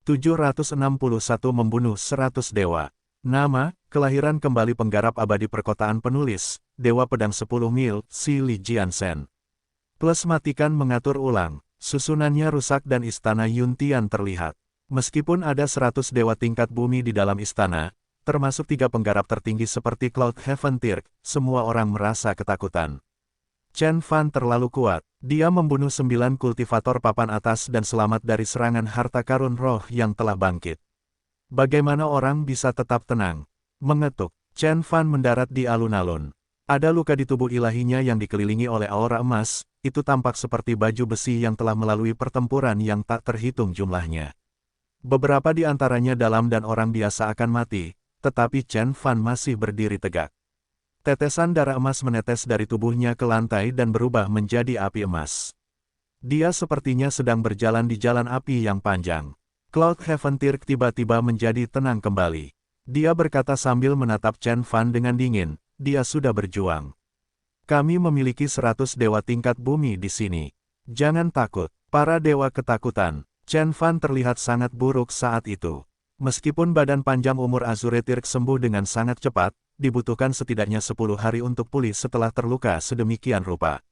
761 membunuh 100 dewa. Nama, kelahiran kembali penggarap abadi perkotaan penulis, Dewa Pedang 10 Mil, Si Li Jiansen. Plus matikan mengatur ulang, susunannya rusak dan istana Yuntian terlihat. Meskipun ada 100 dewa tingkat bumi di dalam istana, termasuk 3 penggarap tertinggi seperti Cloud Heaven Tirk, semua orang merasa ketakutan. Chen Fan terlalu kuat, dia membunuh 9 kultivator papan atas dan selamat dari serangan harta karun roh yang telah bangkit. Bagaimana orang bisa tetap tenang? Mengetuk, Chen Fan mendarat di alun-alun. Ada luka di tubuh ilahinya yang dikelilingi oleh aura emas, itu tampak seperti baju besi yang telah melalui pertempuran yang tak terhitung jumlahnya. Beberapa di antaranya dalam dan orang biasa akan mati, tetapi Chen Fan masih berdiri tegak. Tetesan darah emas menetes dari tubuhnya ke lantai dan berubah menjadi api emas. Dia sepertinya sedang berjalan di jalan api yang panjang. Cloud Heaven Tirk tiba-tiba menjadi tenang kembali. Dia berkata sambil menatap Chen Fan dengan dingin, dia sudah berjuang. Kami memiliki 100 dewa tingkat bumi di sini. Jangan takut, para dewa ketakutan. Chen Fan terlihat sangat buruk saat itu. Meskipun badan panjang umur Azure Tirk sembuh dengan sangat cepat, dibutuhkan setidaknya 10 hari untuk pulih setelah terluka sedemikian rupa.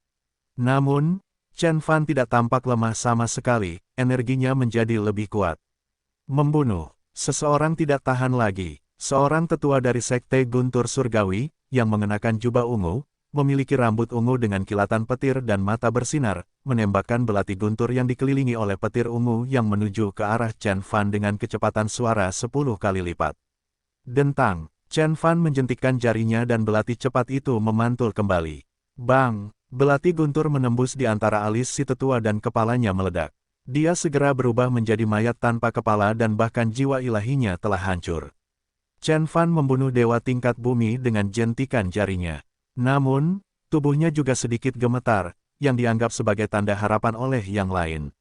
Namun, Chen Fan tidak tampak lemah sama sekali, energinya menjadi lebih kuat. Membunuh, seseorang tidak tahan lagi. Seorang tetua dari Sekte Guntur Surgawi, yang mengenakan jubah ungu, memiliki rambut ungu dengan kilatan petir dan mata bersinar, menembakkan belati guntur yang dikelilingi oleh petir ungu yang menuju ke arah Chen Fan dengan kecepatan suara 10 kali lipat. Dentang, Chen Fan menjentikkan jarinya dan belati cepat itu memantul kembali. Bang! Belati guntur menembus di antara alis si tetua dan kepalanya meledak. Dia segera berubah menjadi mayat tanpa kepala dan bahkan jiwa ilahinya telah hancur. Chen Fan membunuh dewa tingkat bumi dengan jentikan jarinya. Namun, tubuhnya juga sedikit gemetar, yang dianggap sebagai tanda harapan oleh yang lain.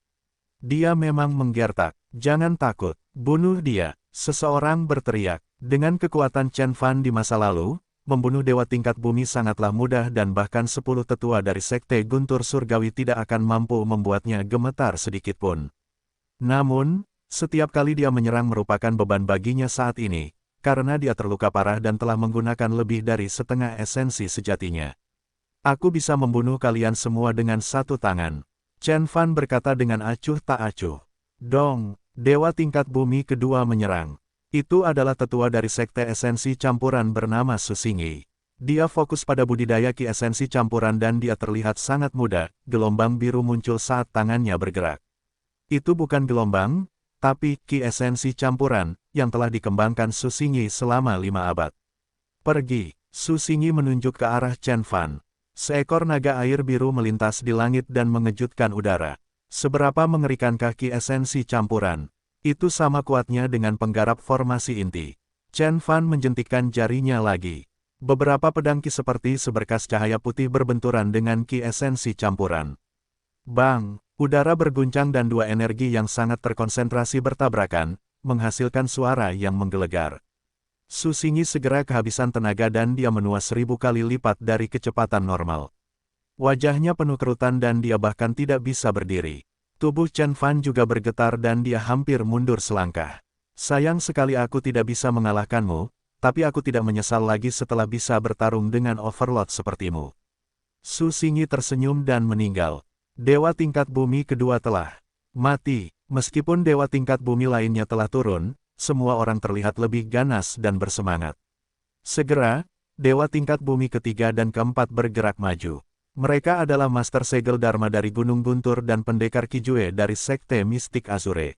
Dia memang menggertak. Jangan takut, bunuh dia. Seseorang berteriak. Dengan kekuatan Chen Fan di masa lalu, membunuh dewa tingkat bumi sangatlah mudah dan bahkan 10 tetua dari Sekte Guntur Surgawi tidak akan mampu membuatnya gemetar sedikitpun. Namun, setiap kali dia menyerang merupakan beban baginya saat ini, karena dia terluka parah dan telah menggunakan lebih dari setengah esensi sejatinya. Aku bisa membunuh kalian semua dengan satu tangan. Chen Fan berkata dengan acuh tak acuh. Dong, dewa tingkat bumi kedua menyerang. Itu adalah tetua dari Sekte Esensi Campuran bernama Susingi. Dia fokus pada budidaya ki esensi campuran dan dia terlihat sangat muda, gelombang biru muncul saat tangannya bergerak. Itu bukan gelombang, tapi ki esensi campuran, yang telah dikembangkan Susingi selama 5 abad. Pergi, Susingi menunjuk ke arah Chen Fan. Seekor naga air biru melintas di langit dan mengejutkan udara. Seberapa mengerikankah ki esensi campuran? Itu sama kuatnya dengan penggarap formasi inti. Chen Fan menjentikkan jarinya lagi. Beberapa pedang ki seperti seberkas cahaya putih berbenturan dengan ki esensi campuran. Bang! Udara berguncang dan dua energi yang sangat terkonsentrasi bertabrakan, menghasilkan suara yang menggelegar. Susingi segera kehabisan tenaga dan dia menua 1000 kali lipat dari kecepatan normal. Wajahnya penuh kerutan dan dia bahkan tidak bisa berdiri. Tubuh Chen Fan juga bergetar dan dia hampir mundur selangkah. Sayang sekali aku tidak bisa mengalahkanmu, tapi aku tidak menyesal lagi setelah bisa bertarung dengan Overlord sepertimu. Susingi tersenyum dan meninggal. Dewa tingkat bumi kedua telah mati. Meskipun dewa tingkat bumi lainnya telah turun, semua orang terlihat lebih ganas dan bersemangat. Segera, dewa tingkat bumi ketiga dan keempat bergerak maju. Mereka adalah Master Segel Dharma dari Gunung Guntur dan Pendekar Kijue dari Sekte Mistik Azure.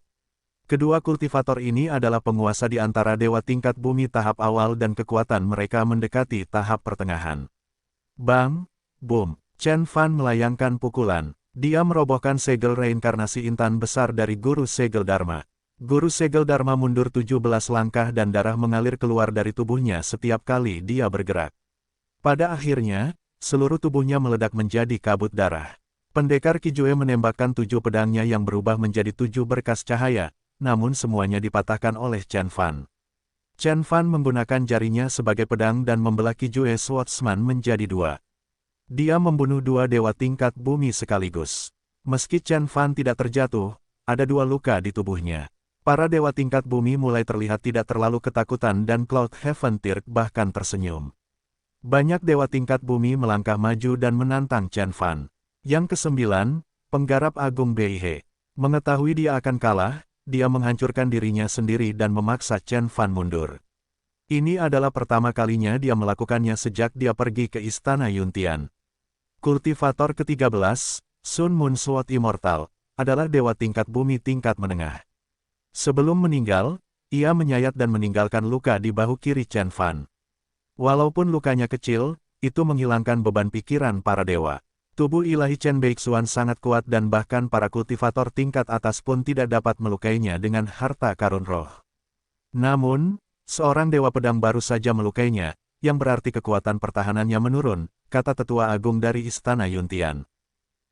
Kedua kultivator ini adalah penguasa di antara dewa tingkat bumi tahap awal dan kekuatan mereka mendekati tahap pertengahan. Bang! Boom! Chen Fan melayangkan pukulan. Dia merobohkan segel reinkarnasi intan besar dari Guru Segel Dharma. Guru Segel Dharma mundur 17 langkah dan darah mengalir keluar dari tubuhnya setiap kali dia bergerak. Pada akhirnya, seluruh tubuhnya meledak menjadi kabut darah. Pendekar Kijue menembakkan 7 pedangnya yang berubah menjadi 7 berkas cahaya, namun semuanya dipatahkan oleh Chen Fan. Chen Fan menggunakan jarinya sebagai pedang dan membelah Kijue Swordsman menjadi 2. Dia membunuh 2 dewa tingkat bumi sekaligus. Meski Chen Fan tidak terjatuh, ada 2 luka di tubuhnya. Para dewa tingkat bumi mulai terlihat tidak terlalu ketakutan dan Cloud Heaven Tirk bahkan tersenyum. Banyak dewa tingkat bumi melangkah maju dan menantang Chen Fan. Yang kesembilan, Penggarap Agung Beihe. Mengetahui dia akan kalah, dia menghancurkan dirinya sendiri dan memaksa Chen Fan mundur. Ini adalah pertama kalinya dia melakukannya sejak dia pergi ke Istana Yuntian. Kultivator ke-13, Sun Moon Sword Immortal, adalah dewa tingkat bumi tingkat menengah. Sebelum meninggal, ia menyayat dan meninggalkan luka di bahu kiri Chen Fan. Walaupun lukanya kecil, itu menghilangkan beban pikiran para dewa. Tubuh ilahi Chen Beixuan sangat kuat dan bahkan para kultivator tingkat atas pun tidak dapat melukainya dengan harta karun roh. Namun, seorang dewa pedang baru saja melukainya, yang berarti kekuatan pertahanannya menurun, kata tetua agung dari Istana Yuntian.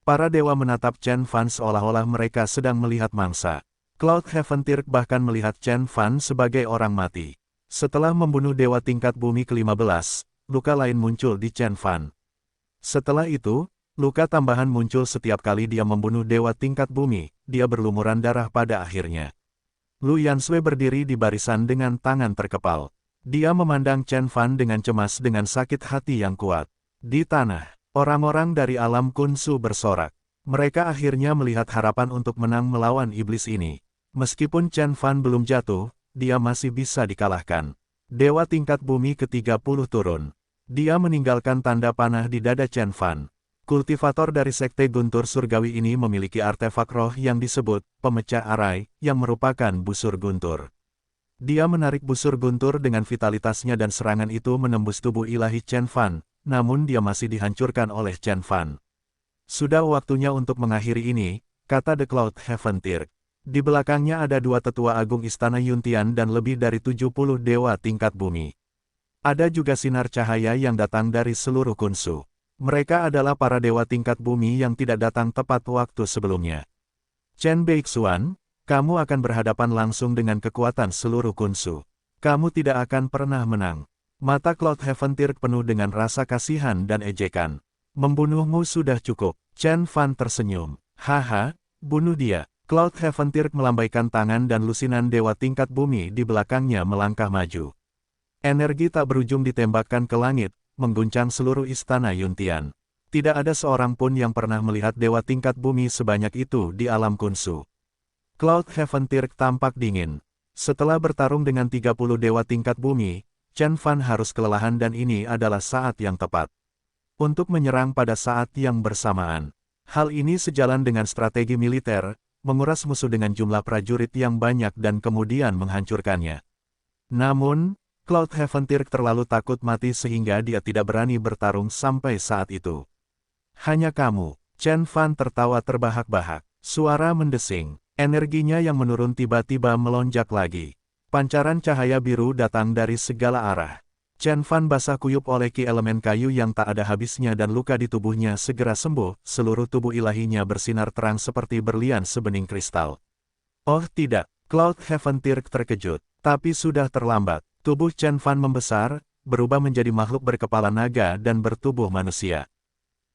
Para dewa menatap Chen Fan seolah-olah mereka sedang melihat mangsa. Cloud Heaven Tirk bahkan melihat Chen Fan sebagai orang mati. Setelah membunuh dewa tingkat bumi ke-15, luka lain muncul di Chen Fan. Setelah itu, luka tambahan muncul setiap kali dia membunuh dewa tingkat bumi, dia berlumuran darah pada akhirnya. Lu Yansui berdiri di barisan dengan tangan terkepal. Dia memandang Chen Fan dengan cemas dengan sakit hati yang kuat. Di tanah, orang-orang dari alam Kunsu bersorak. Mereka akhirnya melihat harapan untuk menang melawan iblis ini. Meskipun Chen Fan belum jatuh, dia masih bisa dikalahkan. Dewa tingkat bumi ke-30 turun. Dia meninggalkan tanda panah di dada Chen Fan. Kultivator dari Sekte Guntur Surgawi ini memiliki artefak roh yang disebut pemecah arai, yang merupakan busur guntur. Dia menarik busur guntur dengan vitalitasnya dan serangan itu menembus tubuh ilahi Chen Fan, namun dia masih dihancurkan oleh Chen Fan. Sudah waktunya untuk mengakhiri ini, kata The Cloud Heaven Tirk. Di belakangnya ada dua tetua agung Istana Yuntian dan lebih dari 70 dewa tingkat bumi. Ada juga sinar cahaya yang datang dari seluruh Kunsu. Mereka adalah para dewa tingkat bumi yang tidak datang tepat waktu sebelumnya. Chen Beixuan, kamu akan berhadapan langsung dengan kekuatan seluruh Kunsu. Kamu tidak akan pernah menang. Mata Cloud Heaven Tirk penuh dengan rasa kasihan dan ejekan. Membunuhmu sudah cukup. Chen Fan tersenyum. Haha, bunuh dia. Cloud Heaven Tirk melambaikan tangan dan lusinan dewa tingkat bumi di belakangnya melangkah maju. Energi tak berujung ditembakkan ke langit, mengguncang seluruh Istana Yuntian. Tidak ada seorang pun yang pernah melihat dewa tingkat bumi sebanyak itu di alam Kunsu. Cloud Heaven Tirk tampak dingin. Setelah bertarung dengan 30 dewa tingkat bumi, Chen Fan harus kelelahan dan ini adalah saat yang tepat untuk menyerang pada saat yang bersamaan. Hal ini sejalan dengan strategi militer, menguras musuh dengan jumlah prajurit yang banyak dan kemudian menghancurkannya. Namun, Cloud Heaven Tirk terlalu takut mati sehingga dia tidak berani bertarung sampai saat itu. Hanya kamu, Chen Fan tertawa terbahak-bahak. Suara mendesing, energinya yang menurun tiba-tiba melonjak lagi. Pancaran cahaya biru datang dari segala arah. Chen Fan basah kuyup oleh ki elemen kayu yang tak ada habisnya dan luka di tubuhnya segera sembuh, seluruh tubuh ilahinya bersinar terang seperti berlian sebening kristal. Oh tidak, Cloud Heaven Tirk terkejut, tapi sudah terlambat. Tubuh Chen Fan membesar, berubah menjadi makhluk berkepala naga dan bertubuh manusia.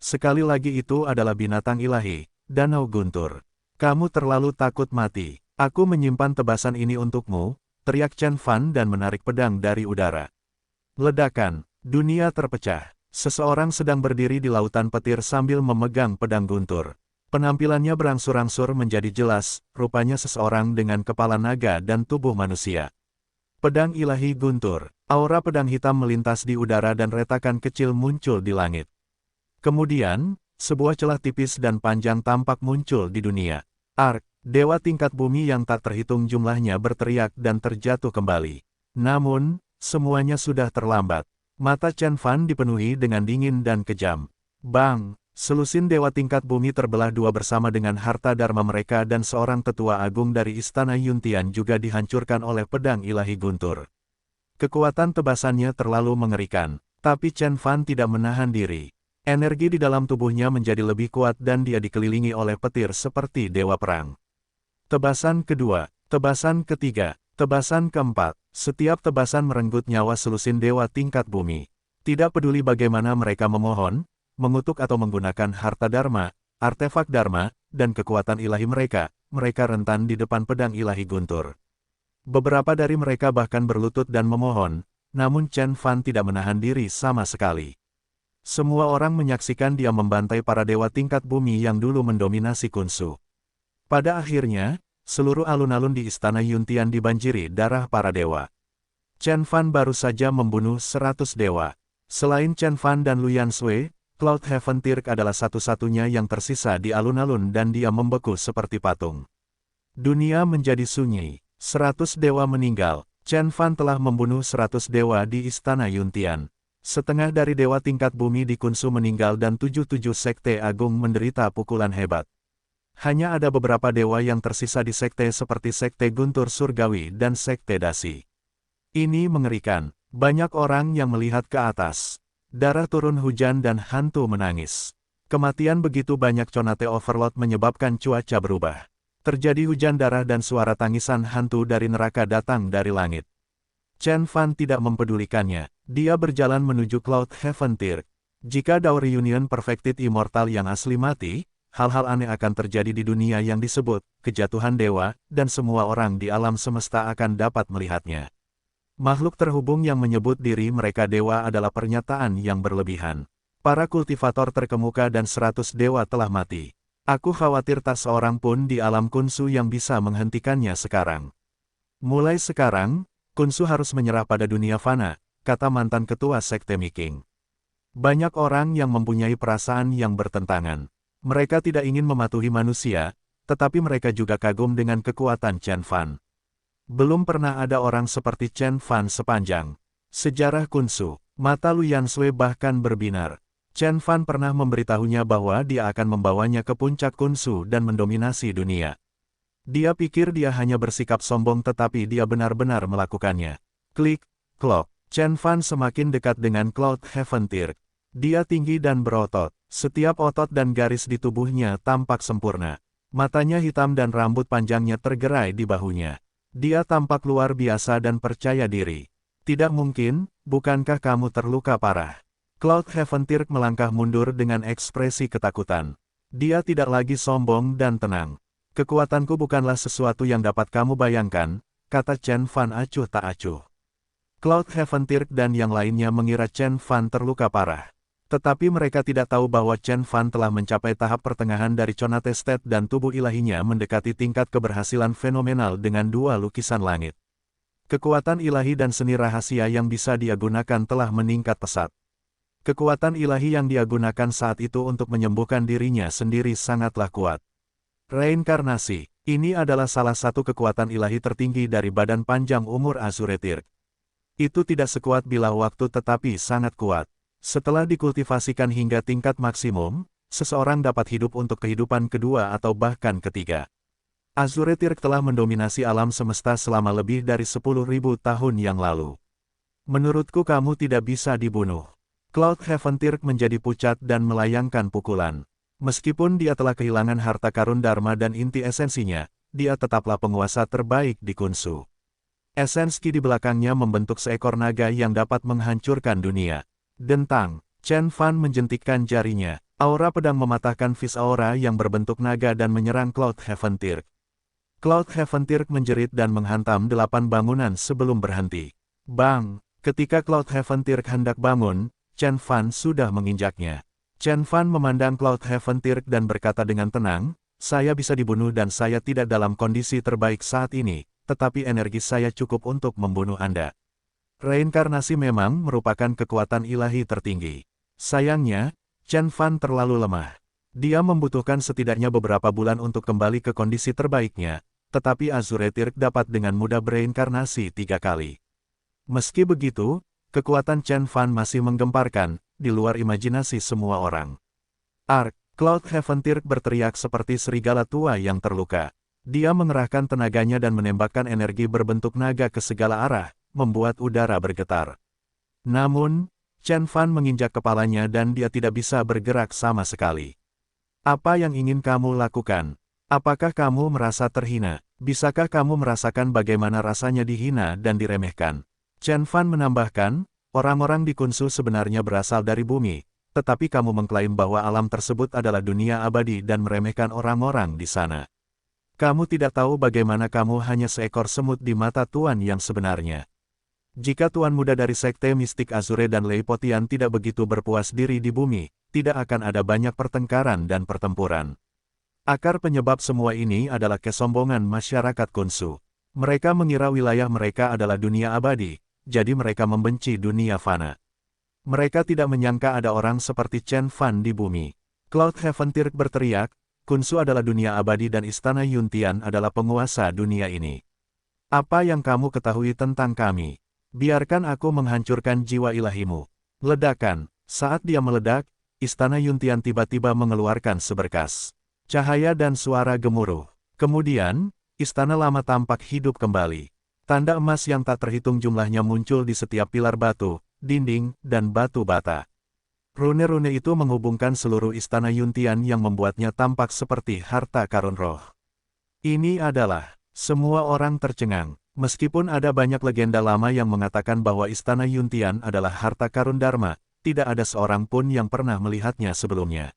Sekali lagi itu adalah binatang ilahi, Danau Guntur. Kamu terlalu takut mati. Aku menyimpan tebasan ini untukmu, teriak Chen Fan dan menarik pedang dari udara. Ledakan, dunia terpecah. Seseorang sedang berdiri di lautan petir sambil memegang pedang guntur. Penampilannya berangsur-angsur menjadi jelas, rupanya seseorang dengan kepala naga dan tubuh manusia. Pedang ilahi guntur, aura pedang hitam melintas di udara dan retakan kecil muncul di langit. Kemudian, sebuah celah tipis dan panjang tampak muncul di dunia. Ark, dewa tingkat bumi yang tak terhitung jumlahnya berteriak dan terjatuh kembali. Namun, semuanya sudah terlambat. Mata Chen Fan dipenuhi dengan dingin dan kejam. Bang! Selusin dewa tingkat bumi terbelah dua bersama dengan harta dharma mereka dan seorang tetua agung dari Istana Yuntian juga dihancurkan oleh pedang ilahi guntur. Kekuatan tebasannya terlalu mengerikan, tapi Chen Fan tidak menahan diri. Energi di dalam tubuhnya menjadi lebih kuat dan dia dikelilingi oleh petir seperti dewa perang. Tebasan kedua, tebasan ketiga, tebasan keempat. Setiap tebasan merenggut nyawa selusin dewa tingkat bumi. Tidak peduli bagaimana mereka memohon, mengutuk atau menggunakan harta dharma, artefak dharma, dan kekuatan ilahi mereka rentan di depan pedang ilahi guntur. Beberapa dari mereka bahkan berlutut dan memohon, namun Chen Fan tidak menahan diri sama sekali. Semua orang menyaksikan dia membantai para dewa tingkat bumi yang dulu mendominasi Khunsu. Pada akhirnya, seluruh alun-alun di Istana Yuntian dibanjiri darah para dewa. Chen Fan baru saja membunuh 100 dewa. Selain Chen Fan dan Luyan Sui, Cloud Heaven Tirk adalah satu-satunya yang tersisa di alun-alun dan dia membeku seperti patung. Dunia menjadi sunyi. 100 dewa meninggal. Chen Fan telah membunuh 100 dewa di Istana Yuntian. Setengah dari dewa tingkat bumi di Khunsu meninggal dan 77 sekte agung menderita pukulan hebat. Hanya ada beberapa dewa yang tersisa di sekte seperti Sekte Guntur Surgawi dan Sekte Dasi. Ini mengerikan. Banyak orang yang melihat ke atas. Darah turun hujan dan hantu menangis. Kematian begitu banyak Conate Overlord menyebabkan cuaca berubah. Terjadi hujan darah dan suara tangisan hantu dari neraka datang dari langit. Chen Fan tidak mempedulikannya. Dia berjalan menuju Cloud Heaven Tirk. Jika Dao Reunion Perfected Immortal yang asli mati, hal-hal aneh akan terjadi di dunia yang disebut kejatuhan dewa, dan semua orang di alam semesta akan dapat melihatnya. Makhluk terhubung yang menyebut diri mereka dewa adalah pernyataan yang berlebihan. Para kultivator terkemuka dan 100 dewa telah mati. Aku khawatir tak seorang pun di alam Khunsu yang bisa menghentikannya sekarang. Mulai sekarang, Khunsu harus menyerah pada dunia fana, kata mantan ketua Sekte Miking. Banyak orang yang mempunyai perasaan yang bertentangan. Mereka tidak ingin mematuhi manusia, tetapi mereka juga kagum dengan kekuatan Chen Fan. Belum pernah ada orang seperti Chen Fan sepanjang sejarah Khunsu. Mata Luyan Sui bahkan berbinar. Chen Fan pernah memberitahunya bahwa dia akan membawanya ke puncak Khunsu dan mendominasi dunia. Dia pikir dia hanya bersikap sombong tetapi dia benar-benar melakukannya. Klik, klok. Chen Fan semakin dekat dengan Cloud Heaven Tirk. Dia tinggi dan berotot. Setiap otot dan garis di tubuhnya tampak sempurna. Matanya hitam dan rambut panjangnya tergerai di bahunya. Dia tampak luar biasa dan percaya diri. Tidak mungkin, bukankah kamu terluka parah? Cloud Heaven Tirk melangkah mundur dengan ekspresi ketakutan. Dia tidak lagi sombong dan tenang. Kekuatanku bukanlah sesuatu yang dapat kamu bayangkan, kata Chen Fan acuh tak acuh. Cloud Heaven Tirk dan yang lainnya mengira Chen Fan terluka parah. Tetapi mereka tidak tahu bahwa Chen Fan telah mencapai tahap pertengahan dari Conate State dan tubuh ilahinya mendekati tingkat keberhasilan fenomenal dengan 2 lukisan langit. Kekuatan ilahi dan seni rahasia yang bisa dia gunakan telah meningkat pesat. Kekuatan ilahi yang dia gunakan saat itu untuk menyembuhkan dirinya sendiri sangatlah kuat. Reinkarnasi, ini adalah salah satu kekuatan ilahi tertinggi dari badan panjang umur Azure Tirk. Itu tidak sekuat bilah waktu tetapi sangat kuat. Setelah dikultivasikan hingga tingkat maksimum, seseorang dapat hidup untuk kehidupan kedua atau bahkan ketiga. Azure Tirk telah mendominasi alam semesta selama lebih dari 10.000 tahun yang lalu. Menurutku kamu tidak bisa dibunuh. Cloud Heaven Tirk menjadi pucat dan melayangkan pukulan. Meskipun dia telah kehilangan harta karun Dharma dan inti esensinya, dia tetaplah penguasa terbaik di Khunsu. Esensi di belakangnya membentuk seekor naga yang dapat menghancurkan dunia. Dentang, Chen Fan menjentikkan jarinya. Aura pedang mematahkan vis aura yang berbentuk naga dan menyerang Cloud Heaven Tirk. Cloud Heaven Tirk menjerit dan menghantam 8 bangunan sebelum berhenti. Bang! Ketika Cloud Heaven Tirk hendak bangun, Chen Fan sudah menginjaknya. Chen Fan memandang Cloud Heaven Tirk dan berkata dengan tenang, saya bisa dibunuh dan saya tidak dalam kondisi terbaik saat ini, tetapi energi saya cukup untuk membunuh Anda. Reinkarnasi memang merupakan kekuatan ilahi tertinggi. Sayangnya, Chen Fan terlalu lemah. Dia membutuhkan setidaknya beberapa bulan untuk kembali ke kondisi terbaiknya, tetapi Azure Tirk dapat dengan mudah bereinkarnasi 3 kali. Meski begitu, kekuatan Chen Fan masih menggemparkan, di luar imajinasi semua orang. Ark, Cloud Heaven Tirk berteriak seperti serigala tua yang terluka. Dia mengerahkan tenaganya dan menembakkan energi berbentuk naga ke segala arah, membuat udara bergetar. Namun, Chen Fan menginjak kepalanya dan dia tidak bisa bergerak sama sekali. Apa yang ingin kamu lakukan? Apakah kamu merasa terhina? Bisakah kamu merasakan bagaimana rasanya dihina dan diremehkan? Chen Fan menambahkan, orang-orang di Khunsu sebenarnya berasal dari bumi, tetapi kamu mengklaim bahwa alam tersebut adalah dunia abadi dan meremehkan orang-orang di sana. Kamu tidak tahu bagaimana kamu hanya seekor semut di mata Tuan yang sebenarnya. Jika Tuan muda dari Sekte Mistik Azure dan Leipotian tidak begitu berpuas diri di bumi, tidak akan ada banyak pertengkaran dan pertempuran. Akar penyebab semua ini adalah kesombongan masyarakat Khonshu. Mereka mengira wilayah mereka adalah dunia abadi, jadi mereka membenci dunia fana. Mereka tidak menyangka ada orang seperti Chen Fan di bumi. Cloud Heaven Tirk berteriak, Khonshu adalah dunia abadi dan Istana Yuntian adalah penguasa dunia ini. Apa yang kamu ketahui tentang kami? Biarkan aku menghancurkan jiwa ilahimu. Ledakan. Saat dia meledak, Istana Yuntian tiba-tiba mengeluarkan seberkas cahaya dan suara gemuruh. Kemudian, istana lama tampak hidup kembali. Tanda emas yang tak terhitung jumlahnya muncul di setiap pilar batu, dinding, dan batu bata. Rune-rune itu menghubungkan seluruh istana Yuntian yang membuatnya tampak seperti harta karun roh. Ini adalah, semua orang tercengang. Meskipun ada banyak legenda lama yang mengatakan bahwa istana Yuntian adalah harta karun Dharma, tidak ada seorang pun yang pernah melihatnya sebelumnya.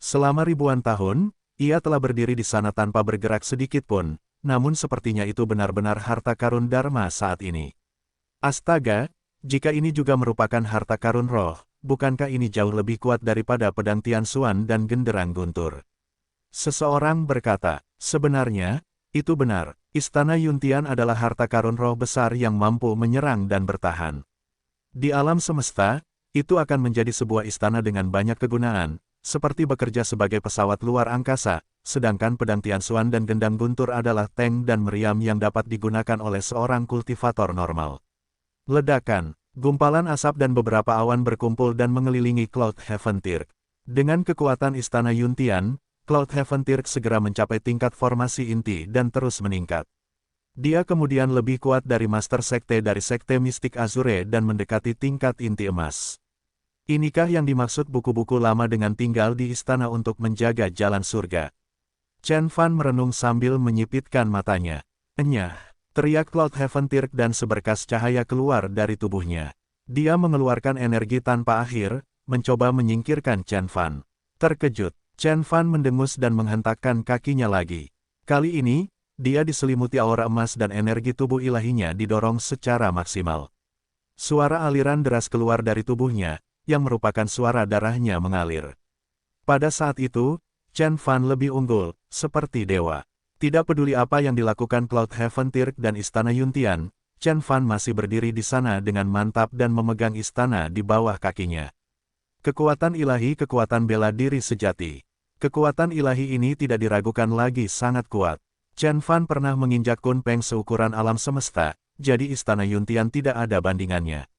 Selama ribuan tahun, ia telah berdiri di sana tanpa bergerak sedikit pun, namun sepertinya itu benar-benar harta karun Dharma saat ini. Astaga, jika ini juga merupakan harta karun roh, bukankah ini jauh lebih kuat daripada pedang Tianxuan dan genderang guntur? Seseorang berkata, sebenarnya, itu benar, Istana Yuntian adalah harta karun roh besar yang mampu menyerang dan bertahan. Di alam semesta, itu akan menjadi sebuah istana dengan banyak kegunaan, seperti bekerja sebagai pesawat luar angkasa, sedangkan pedang Tianxuan dan gendang guntur adalah tank dan meriam yang dapat digunakan oleh seorang kultivator normal. Ledakan, gumpalan asap dan beberapa awan berkumpul dan mengelilingi Cloud Heaven Tirk. Dengan kekuatan Istana Yuntian, Cloud Heaven Tirk segera mencapai tingkat formasi inti dan terus meningkat. Dia kemudian lebih kuat dari Master Sekte dari Sekte Mistik Azure dan mendekati tingkat inti emas. Inikah yang dimaksud buku-buku lama dengan tinggal di istana untuk menjaga jalan surga? Chen Fan merenung sambil menyipitkan matanya. Enyah. Teriak Cloud Heaven Tirk dan seberkas cahaya keluar dari tubuhnya. Dia mengeluarkan energi tanpa akhir, mencoba menyingkirkan Chen Fan. Terkejut, Chen Fan mendengus dan menghentakkan kakinya lagi. Kali ini, dia diselimuti aura emas dan energi tubuh ilahinya didorong secara maksimal. Suara aliran deras keluar dari tubuhnya, yang merupakan suara darahnya mengalir. Pada saat itu, Chen Fan lebih unggul, seperti dewa. Tidak peduli apa yang dilakukan Cloud Heaven Tirk dan Istana Yuntian, Chen Fan masih berdiri di sana dengan mantap dan memegang istana di bawah kakinya. Kekuatan ilahi, kekuatan bela diri sejati. Kekuatan ilahi ini tidak diragukan lagi sangat kuat. Chen Fan pernah menginjak Kunpeng seukuran alam semesta, jadi Istana Yuntian tidak ada bandingannya.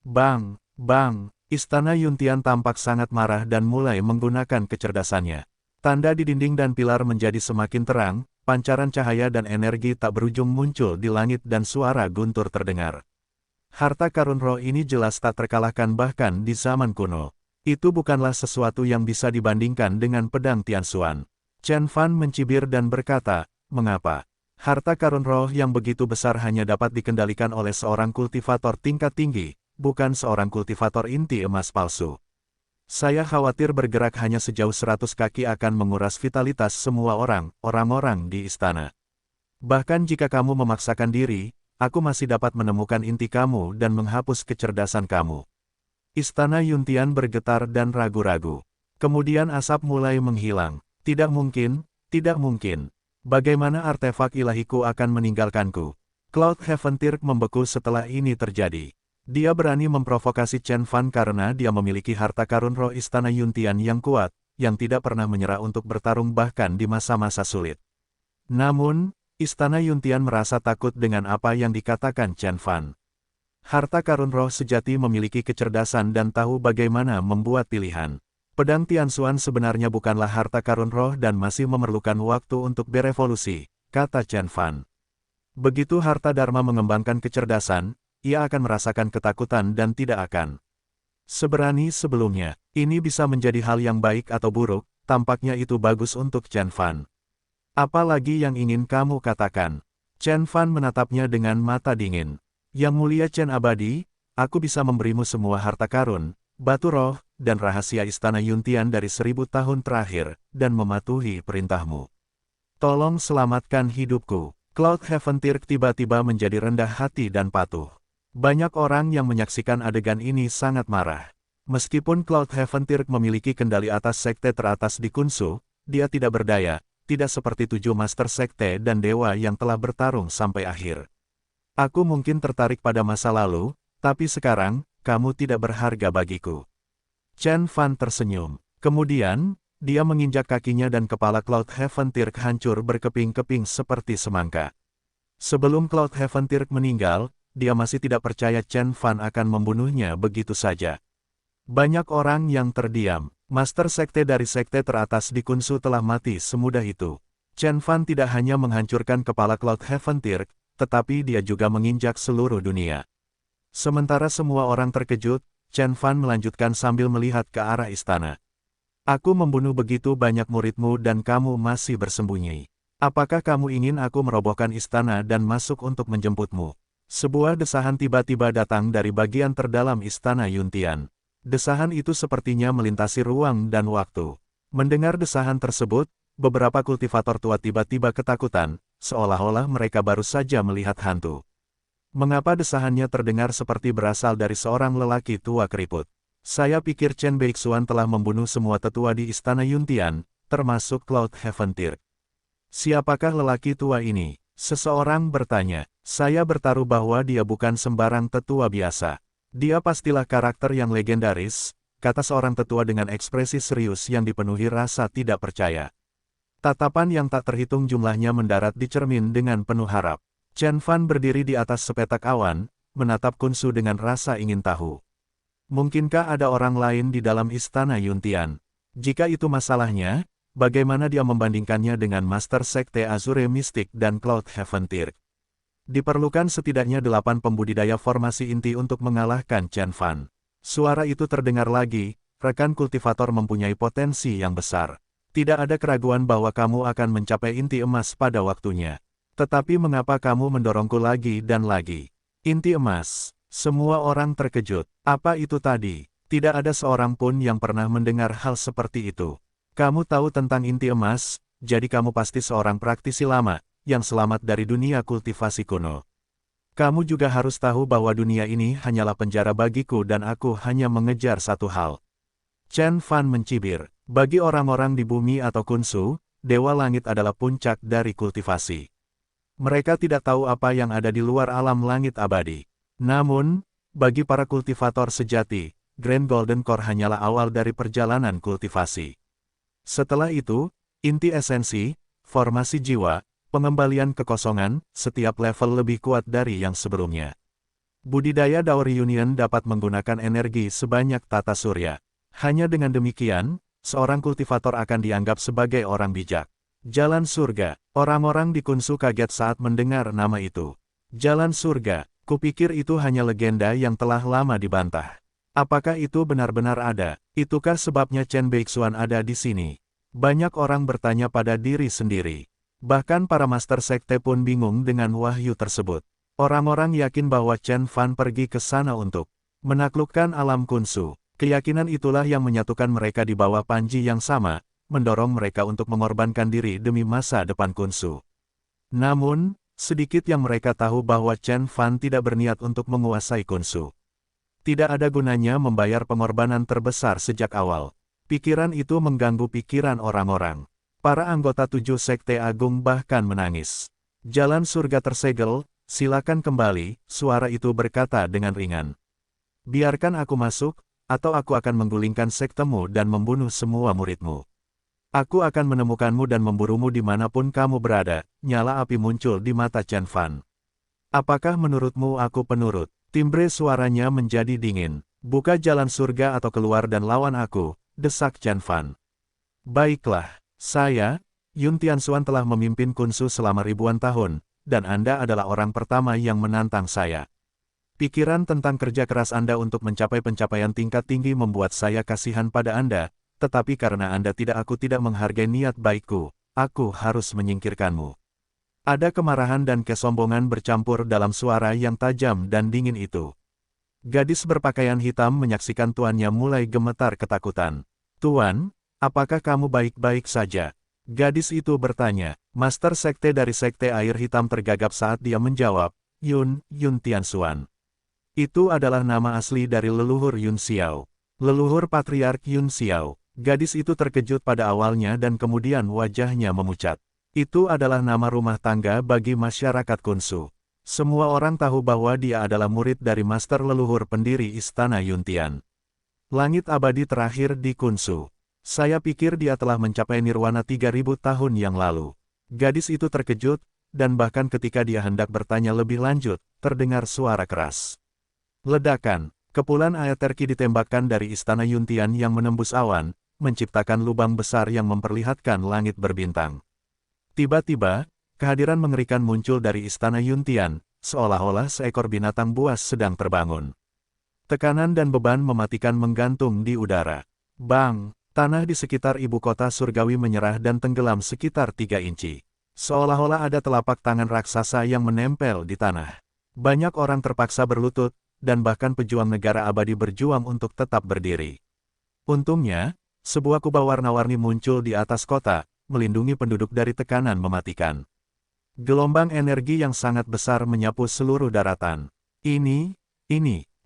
Bang, bang, Istana Yuntian tampak sangat marah dan mulai menggunakan kecerdasannya. Tanda di dinding dan pilar menjadi semakin terang, pancaran cahaya dan energi tak berujung muncul di langit dan suara guntur terdengar. Harta karun roh ini jelas tak terkalahkan bahkan di zaman kuno. Itu bukanlah sesuatu yang bisa dibandingkan dengan pedang Tianxuan. Chen Fan mencibir dan berkata, mengapa? Harta karun roh yang begitu besar hanya dapat dikendalikan oleh seorang kultivator tingkat tinggi, bukan seorang kultivator inti emas palsu. Saya khawatir bergerak hanya sejauh 100 kaki akan menguras vitalitas semua orang-orang di istana. Bahkan jika kamu memaksakan diri, aku masih dapat menemukan inti kamu dan menghapus kecerdasan kamu. Istana Yuntian bergetar dan ragu-ragu. Kemudian asap mulai menghilang. Tidak mungkin, tidak mungkin. Bagaimana artefak ilahiku akan meninggalkanku? Cloud Heaven Tirk membeku setelah ini terjadi. Dia berani memprovokasi Chen Fan karena dia memiliki harta karun roh Istana Yuntian yang kuat, yang tidak pernah menyerah untuk bertarung bahkan di masa-masa sulit. Namun, Istana Yuntian merasa takut dengan apa yang dikatakan Chen Fan. Harta karun roh sejati memiliki kecerdasan dan tahu bagaimana membuat pilihan. Pedang Tianxuan sebenarnya bukanlah harta karun roh dan masih memerlukan waktu untuk berevolusi, kata Chen Fan. Begitu harta Dharma mengembangkan kecerdasan, ia akan merasakan ketakutan dan tidak akan seberani sebelumnya. Ini bisa menjadi hal yang baik atau buruk, tampaknya itu bagus untuk Chen Fan. Apalagi yang ingin kamu katakan? Chen Fan menatapnya dengan mata dingin. Yang mulia Chen Abadi, aku bisa memberimu semua harta karun, batu roh, dan rahasia Istana Yuntian dari 1000 tahun terakhir, dan mematuhi perintahmu. Tolong selamatkan hidupku. Cloud Heaven Tirk tiba-tiba menjadi rendah hati dan patuh. Banyak orang yang menyaksikan adegan ini sangat marah. Meskipun Cloud Heaven Tirk memiliki kendali atas sekte teratas di Khunsu, dia tidak berdaya, tidak seperti 7 master sekte dan dewa yang telah bertarung sampai akhir. Aku mungkin tertarik pada masa lalu, tapi sekarang, kamu tidak berharga bagiku. Chen Fan tersenyum. Kemudian, dia menginjak kakinya dan kepala Cloud Heaven Tirk hancur berkeping-keping seperti semangka. Sebelum Cloud Heaven Tirk meninggal, dia masih tidak percaya Chen Fan akan membunuhnya begitu saja. Banyak orang yang terdiam. Master sekte dari sekte teratas di Khunsu telah mati semudah itu. Chen Fan tidak hanya menghancurkan kepala Cloud Heaven Tirk, tetapi dia juga menginjak seluruh dunia. Sementara semua orang terkejut, Chen Fan melanjutkan sambil melihat ke arah istana. Aku membunuh begitu banyak muridmu dan kamu masih bersembunyi. Apakah kamu ingin aku merobohkan istana dan masuk untuk menjemputmu? Sebuah desahan tiba-tiba datang dari bagian terdalam istana Yuntian. Desahan itu sepertinya melintasi ruang dan waktu. Mendengar desahan tersebut, beberapa kultivator tua tiba-tiba ketakutan, seolah-olah mereka baru saja melihat hantu. Mengapa desahannya terdengar seperti berasal dari seorang lelaki tua keriput? Saya pikir Chen Beixuan telah membunuh semua tetua di istana Yuntian, termasuk Cloud Heaven Tirk. Siapakah lelaki tua ini? Seseorang bertanya. Saya bertaruh bahwa dia bukan sembarang tetua biasa. Dia pastilah karakter yang legendaris, kata seorang tetua dengan ekspresi serius yang dipenuhi rasa tidak percaya. Tatapan yang tak terhitung jumlahnya mendarat di cermin dengan penuh harap. Chen Fan berdiri di atas sepetak awan, menatap Khunsu dengan rasa ingin tahu. Mungkinkah ada orang lain di dalam istana Yuntian? Jika itu masalahnya, bagaimana dia membandingkannya dengan Master Sekte Azure Mystic dan Cloud Heaven Tirk? Diperlukan setidaknya 8 pembudidaya formasi inti untuk mengalahkan Chen Fan. Suara itu terdengar lagi, rekan kultivator mempunyai potensi yang besar. Tidak ada keraguan bahwa kamu akan mencapai inti emas pada waktunya. Tetapi mengapa kamu mendorongku lagi dan lagi? Inti emas. Semua orang terkejut. Apa itu tadi? Tidak ada seorang pun yang pernah mendengar hal seperti itu. Kamu tahu tentang inti emas, jadi kamu pasti seorang praktisi lama, yang selamat dari dunia kultivasi kuno. Kamu juga harus tahu bahwa dunia ini hanyalah penjara bagiku dan aku hanya mengejar satu hal. Chen Fan mencibir. Bagi orang-orang di bumi atau Khunsu, Dewa Langit adalah puncak dari kultivasi. Mereka tidak tahu apa yang ada di luar alam langit abadi. Namun, bagi para kultivator sejati, Grand Golden Core hanyalah awal dari perjalanan kultivasi. Setelah itu, inti esensi, formasi jiwa, pengembalian kekosongan, setiap level lebih kuat dari yang sebelumnya. Budidaya Dao Reunion dapat menggunakan energi sebanyak tata surya. Hanya dengan demikian, seorang kultivator akan dianggap sebagai orang bijak. Jalan surga. Orang-orang di Khunsu kaget saat mendengar nama itu. Jalan surga. Kupikir itu hanya legenda yang telah lama dibantah. Apakah itu benar-benar ada? Itukah sebabnya Chen Beixuan ada di sini? Banyak orang bertanya pada diri sendiri. Bahkan para master sekte pun bingung dengan wahyu tersebut. Orang-orang yakin bahwa Chen Fan pergi ke sana untuk menaklukkan alam Khunsu. Keyakinan itulah yang menyatukan mereka di bawah panji yang sama, mendorong mereka untuk mengorbankan diri demi masa depan Khunsu. Namun, sedikit yang mereka tahu bahwa Chen Fan tidak berniat untuk menguasai Khunsu. Tidak ada gunanya membayar pengorbanan terbesar sejak awal. Pikiran itu mengganggu pikiran orang-orang. Para anggota 7 Sekte Agung bahkan menangis. Jalan surga tersegel, silakan kembali, suara itu berkata dengan ringan. Biarkan aku masuk, atau aku akan menggulingkan sektemu dan membunuh semua muridmu. Aku akan menemukanmu dan memburumu dimanapun kamu berada. Nyala api muncul di mata Chen Fan. Apakah menurutmu aku penurut? Timbre suaranya menjadi dingin. Buka jalan surga atau keluar dan lawan aku, desak Chen Fan. Baiklah, saya, Yun Tianxuan telah memimpin Khunsu selama ribuan tahun, dan Anda adalah orang pertama yang menantang saya. Pikiran tentang kerja keras Anda untuk mencapai pencapaian tingkat tinggi membuat saya kasihan pada Anda, tetapi karena Anda aku tidak menghargai niat baikku, aku harus menyingkirkanmu. Ada kemarahan dan kesombongan bercampur dalam suara yang tajam dan dingin itu. Gadis berpakaian hitam menyaksikan tuannya mulai gemetar ketakutan. Tuan, apakah kamu baik-baik saja? Gadis itu bertanya. Master Sekte dari Sekte Air Hitam tergagap saat dia menjawab, Yun Tianxuan. Itu adalah nama asli dari leluhur Yun Xiao. Leluhur Patriark Yun Xiao. Gadis itu terkejut pada awalnya dan kemudian wajahnya memucat. Itu adalah nama rumah tangga bagi masyarakat Kunsu. Semua orang tahu bahwa dia adalah murid dari master leluhur pendiri Istana Yuntian. Langit abadi terakhir di Kunsu. Saya pikir dia telah mencapai nirwana 3000 tahun yang lalu. Gadis itu terkejut, dan bahkan ketika dia hendak bertanya lebih lanjut, terdengar suara keras. Ledakan, kepulan air terki ditembakkan dari Istana Yuntian yang menembus awan, menciptakan lubang besar yang memperlihatkan langit berbintang. Tiba-tiba, kehadiran mengerikan muncul dari Istana Yuntian, seolah-olah seekor binatang buas sedang terbangun. Tekanan dan beban mematikan menggantung di udara. Bang! Tanah di sekitar ibu kota surgawi menyerah dan tenggelam sekitar 3 inci. Seolah-olah ada telapak tangan raksasa yang menempel di tanah. Banyak orang terpaksa berlutut, dan bahkan pejuang negara abadi berjuang untuk tetap berdiri. Untungnya, sebuah kubah warna-warni muncul di atas kota, melindungi penduduk dari tekanan mematikan. Gelombang energi yang sangat besar menyapu seluruh daratan. Ini,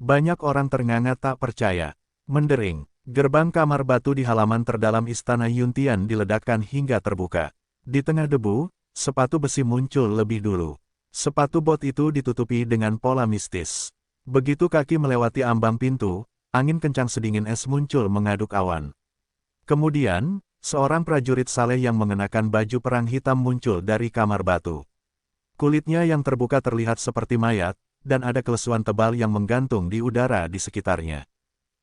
banyak orang ternganga tak percaya. Mendering, gerbang kamar batu di halaman terdalam Istana Yuntian diledakkan hingga terbuka. Di tengah debu, sepatu besi muncul lebih dulu. Sepatu bot itu ditutupi dengan pola mistis. Begitu kaki melewati ambang pintu, angin kencang sedingin es muncul mengaduk awan. Kemudian, seorang prajurit saleh yang mengenakan baju perang hitam muncul dari kamar batu. Kulitnya yang terbuka terlihat seperti mayat, dan ada kelesuan tebal yang menggantung di udara di sekitarnya.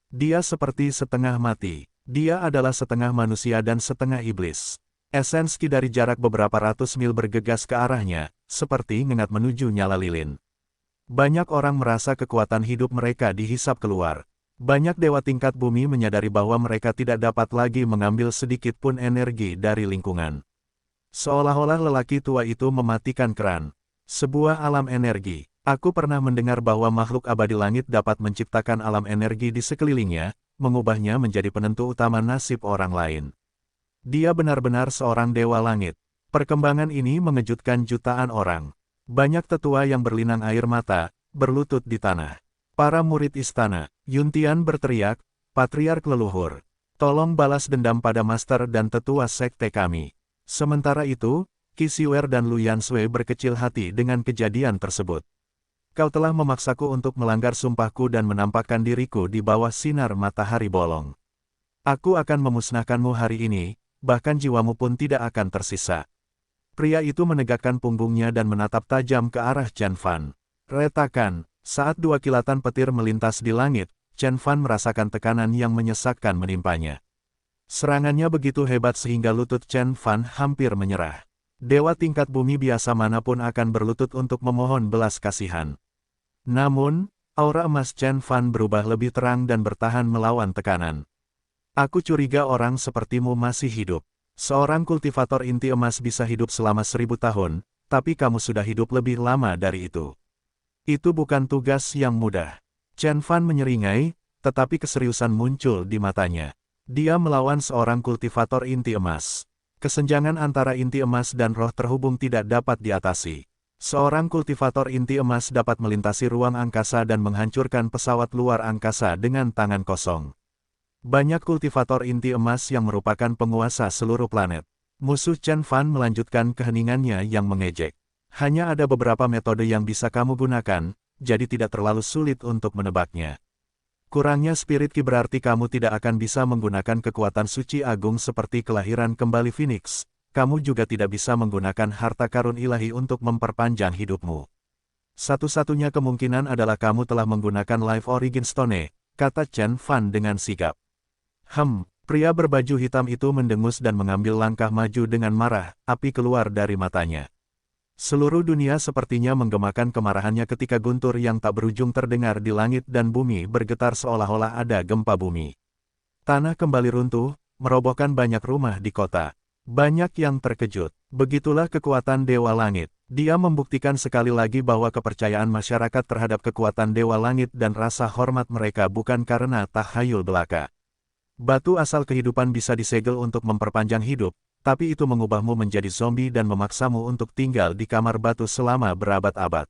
Dia seperti setengah mati. Dia adalah setengah manusia dan setengah iblis. Esensi dari jarak beberapa ratus mil bergegas ke arahnya, seperti ngengat menuju nyala lilin. Banyak orang merasa kekuatan hidup mereka dihisap keluar. Banyak dewa tingkat bumi menyadari bahwa mereka tidak dapat lagi mengambil sedikit pun energi dari lingkungan. Seolah-olah lelaki tua itu mematikan keran. Sebuah alam energi. Aku pernah mendengar bahwa makhluk abadi langit dapat menciptakan alam energi di sekelilingnya, mengubahnya menjadi penentu utama nasib orang lain. Dia benar-benar seorang dewa langit. Perkembangan ini mengejutkan jutaan orang. Banyak tetua yang berlinang air mata, berlutut di tanah. Para murid istana, Yuntian berteriak, Patriark leluhur, tolong balas dendam pada master dan tetua sekte kami. Sementara itu, Qi Xiuer dan Lu Yanshui berkecil hati dengan kejadian tersebut. Kau telah memaksaku untuk melanggar sumpahku dan menampakkan diriku di bawah sinar matahari bolong. Aku akan memusnahkanmu hari ini, bahkan jiwamu pun tidak akan tersisa. Pria itu menegakkan punggungnya dan menatap tajam ke arah Chen Fan. Retakan. Saat dua kilatan petir melintas di langit, Chen Fan merasakan tekanan yang menyesakkan menimpanya. Serangannya begitu hebat sehingga lutut Chen Fan hampir menyerah. Dewa tingkat bumi biasa manapun akan berlutut untuk memohon belas kasihan. Namun, aura emas Chen Fan berubah lebih terang dan bertahan melawan tekanan. Aku curiga orang sepertimu masih hidup. Seorang kultivator inti emas bisa hidup selama 1000 tahun, tapi kamu sudah hidup lebih lama dari itu. Itu bukan tugas yang mudah. Chen Fan menyeringai, tetapi keseriusan muncul di matanya. Dia melawan seorang kultivator inti emas. Kesenjangan antara inti emas dan roh terhubung tidak dapat diatasi. Seorang kultivator inti emas dapat melintasi ruang angkasa dan menghancurkan pesawat luar angkasa dengan tangan kosong. Banyak kultivator inti emas yang merupakan penguasa seluruh planet. Musuh Chen Fan melanjutkan keheningannya yang mengejek. Hanya ada beberapa metode yang bisa kamu gunakan, jadi tidak terlalu sulit untuk menebaknya. Kurangnya spirit Qi berarti kamu tidak akan bisa menggunakan kekuatan suci agung seperti kelahiran kembali Phoenix. Kamu juga tidak bisa menggunakan harta karun ilahi untuk memperpanjang hidupmu. Satu-satunya kemungkinan adalah kamu telah menggunakan Life Origin Stone, kata Chen Fan dengan sigap. Pria berbaju hitam itu mendengus dan mengambil langkah maju dengan marah, api keluar dari matanya. Seluruh dunia sepertinya menggemakan kemarahannya ketika guntur yang tak berujung terdengar di langit dan bumi bergetar seolah-olah ada gempa bumi. Tanah kembali runtuh, merobohkan banyak rumah di kota. Banyak yang terkejut. Begitulah kekuatan Dewa Langit. Dia membuktikan sekali lagi bahwa kepercayaan masyarakat terhadap kekuatan Dewa Langit dan rasa hormat mereka bukan karena takhayul belaka. Batu asal kehidupan bisa disegel untuk memperpanjang hidup, tapi itu mengubahmu menjadi zombie dan memaksamu untuk tinggal di kamar batu selama berabad-abad.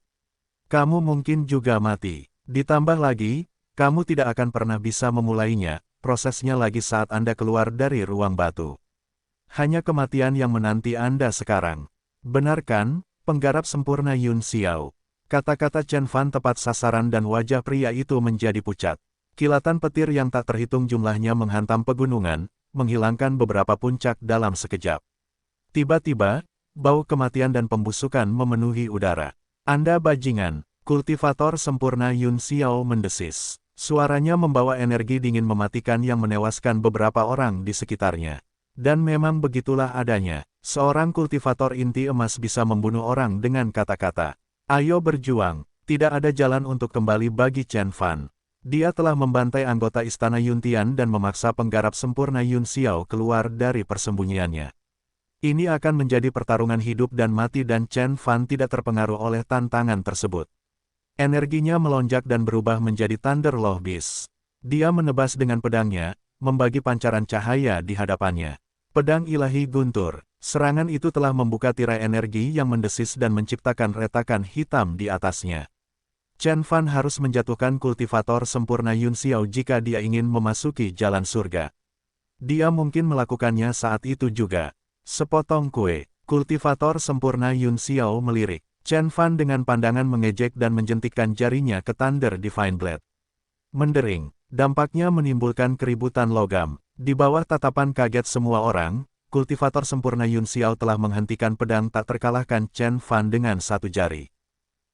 Kamu mungkin juga mati. Ditambah lagi, kamu tidak akan pernah bisa memulainya, prosesnya lagi saat Anda keluar dari ruang batu. Hanya kematian yang menanti Anda sekarang. Benar kan, penggarap sempurna Yun Xiao? Kata-kata Chen Fan tepat sasaran dan wajah pria itu menjadi pucat. Kilatan petir yang tak terhitung jumlahnya menghantam pegunungan, menghilangkan beberapa puncak dalam sekejap. Tiba-tiba, bau kematian dan pembusukan memenuhi udara. Anda bajingan, kultivator sempurna Yun Xiao mendesis. Suaranya membawa energi dingin mematikan yang menewaskan beberapa orang di sekitarnya. Dan memang begitulah adanya, seorang kultivator inti emas bisa membunuh orang dengan kata-kata. Ayo berjuang, tidak ada jalan untuk kembali bagi Chen Fan. Dia telah membantai anggota istana Yuntian dan memaksa penggarap sempurna Yun Xiao keluar dari persembunyiannya. Ini akan menjadi pertarungan hidup dan mati dan Chen Fan tidak terpengaruh oleh tantangan tersebut. Energinya melonjak dan berubah menjadi Thunder Law Beast. Dia menebas dengan pedangnya, membagi pancaran cahaya di hadapannya. Pedang ilahi guntur. Serangan itu telah membuka tirai energi yang mendesis dan menciptakan retakan hitam di atasnya. Chen Fan harus menjatuhkan kultivator sempurna Yun Xiao jika dia ingin memasuki jalan surga. Dia mungkin melakukannya saat itu juga. Sepotong kue, kultivator sempurna Yun Xiao melirik. Chen Fan dengan pandangan mengejek dan menjentikkan jarinya ke Thunder Divine Blade. Mendering, dampaknya menimbulkan keributan logam. Di bawah tatapan kaget semua orang, kultivator sempurna Yun Xiao telah menghentikan pedang tak terkalahkan Chen Fan dengan satu jari.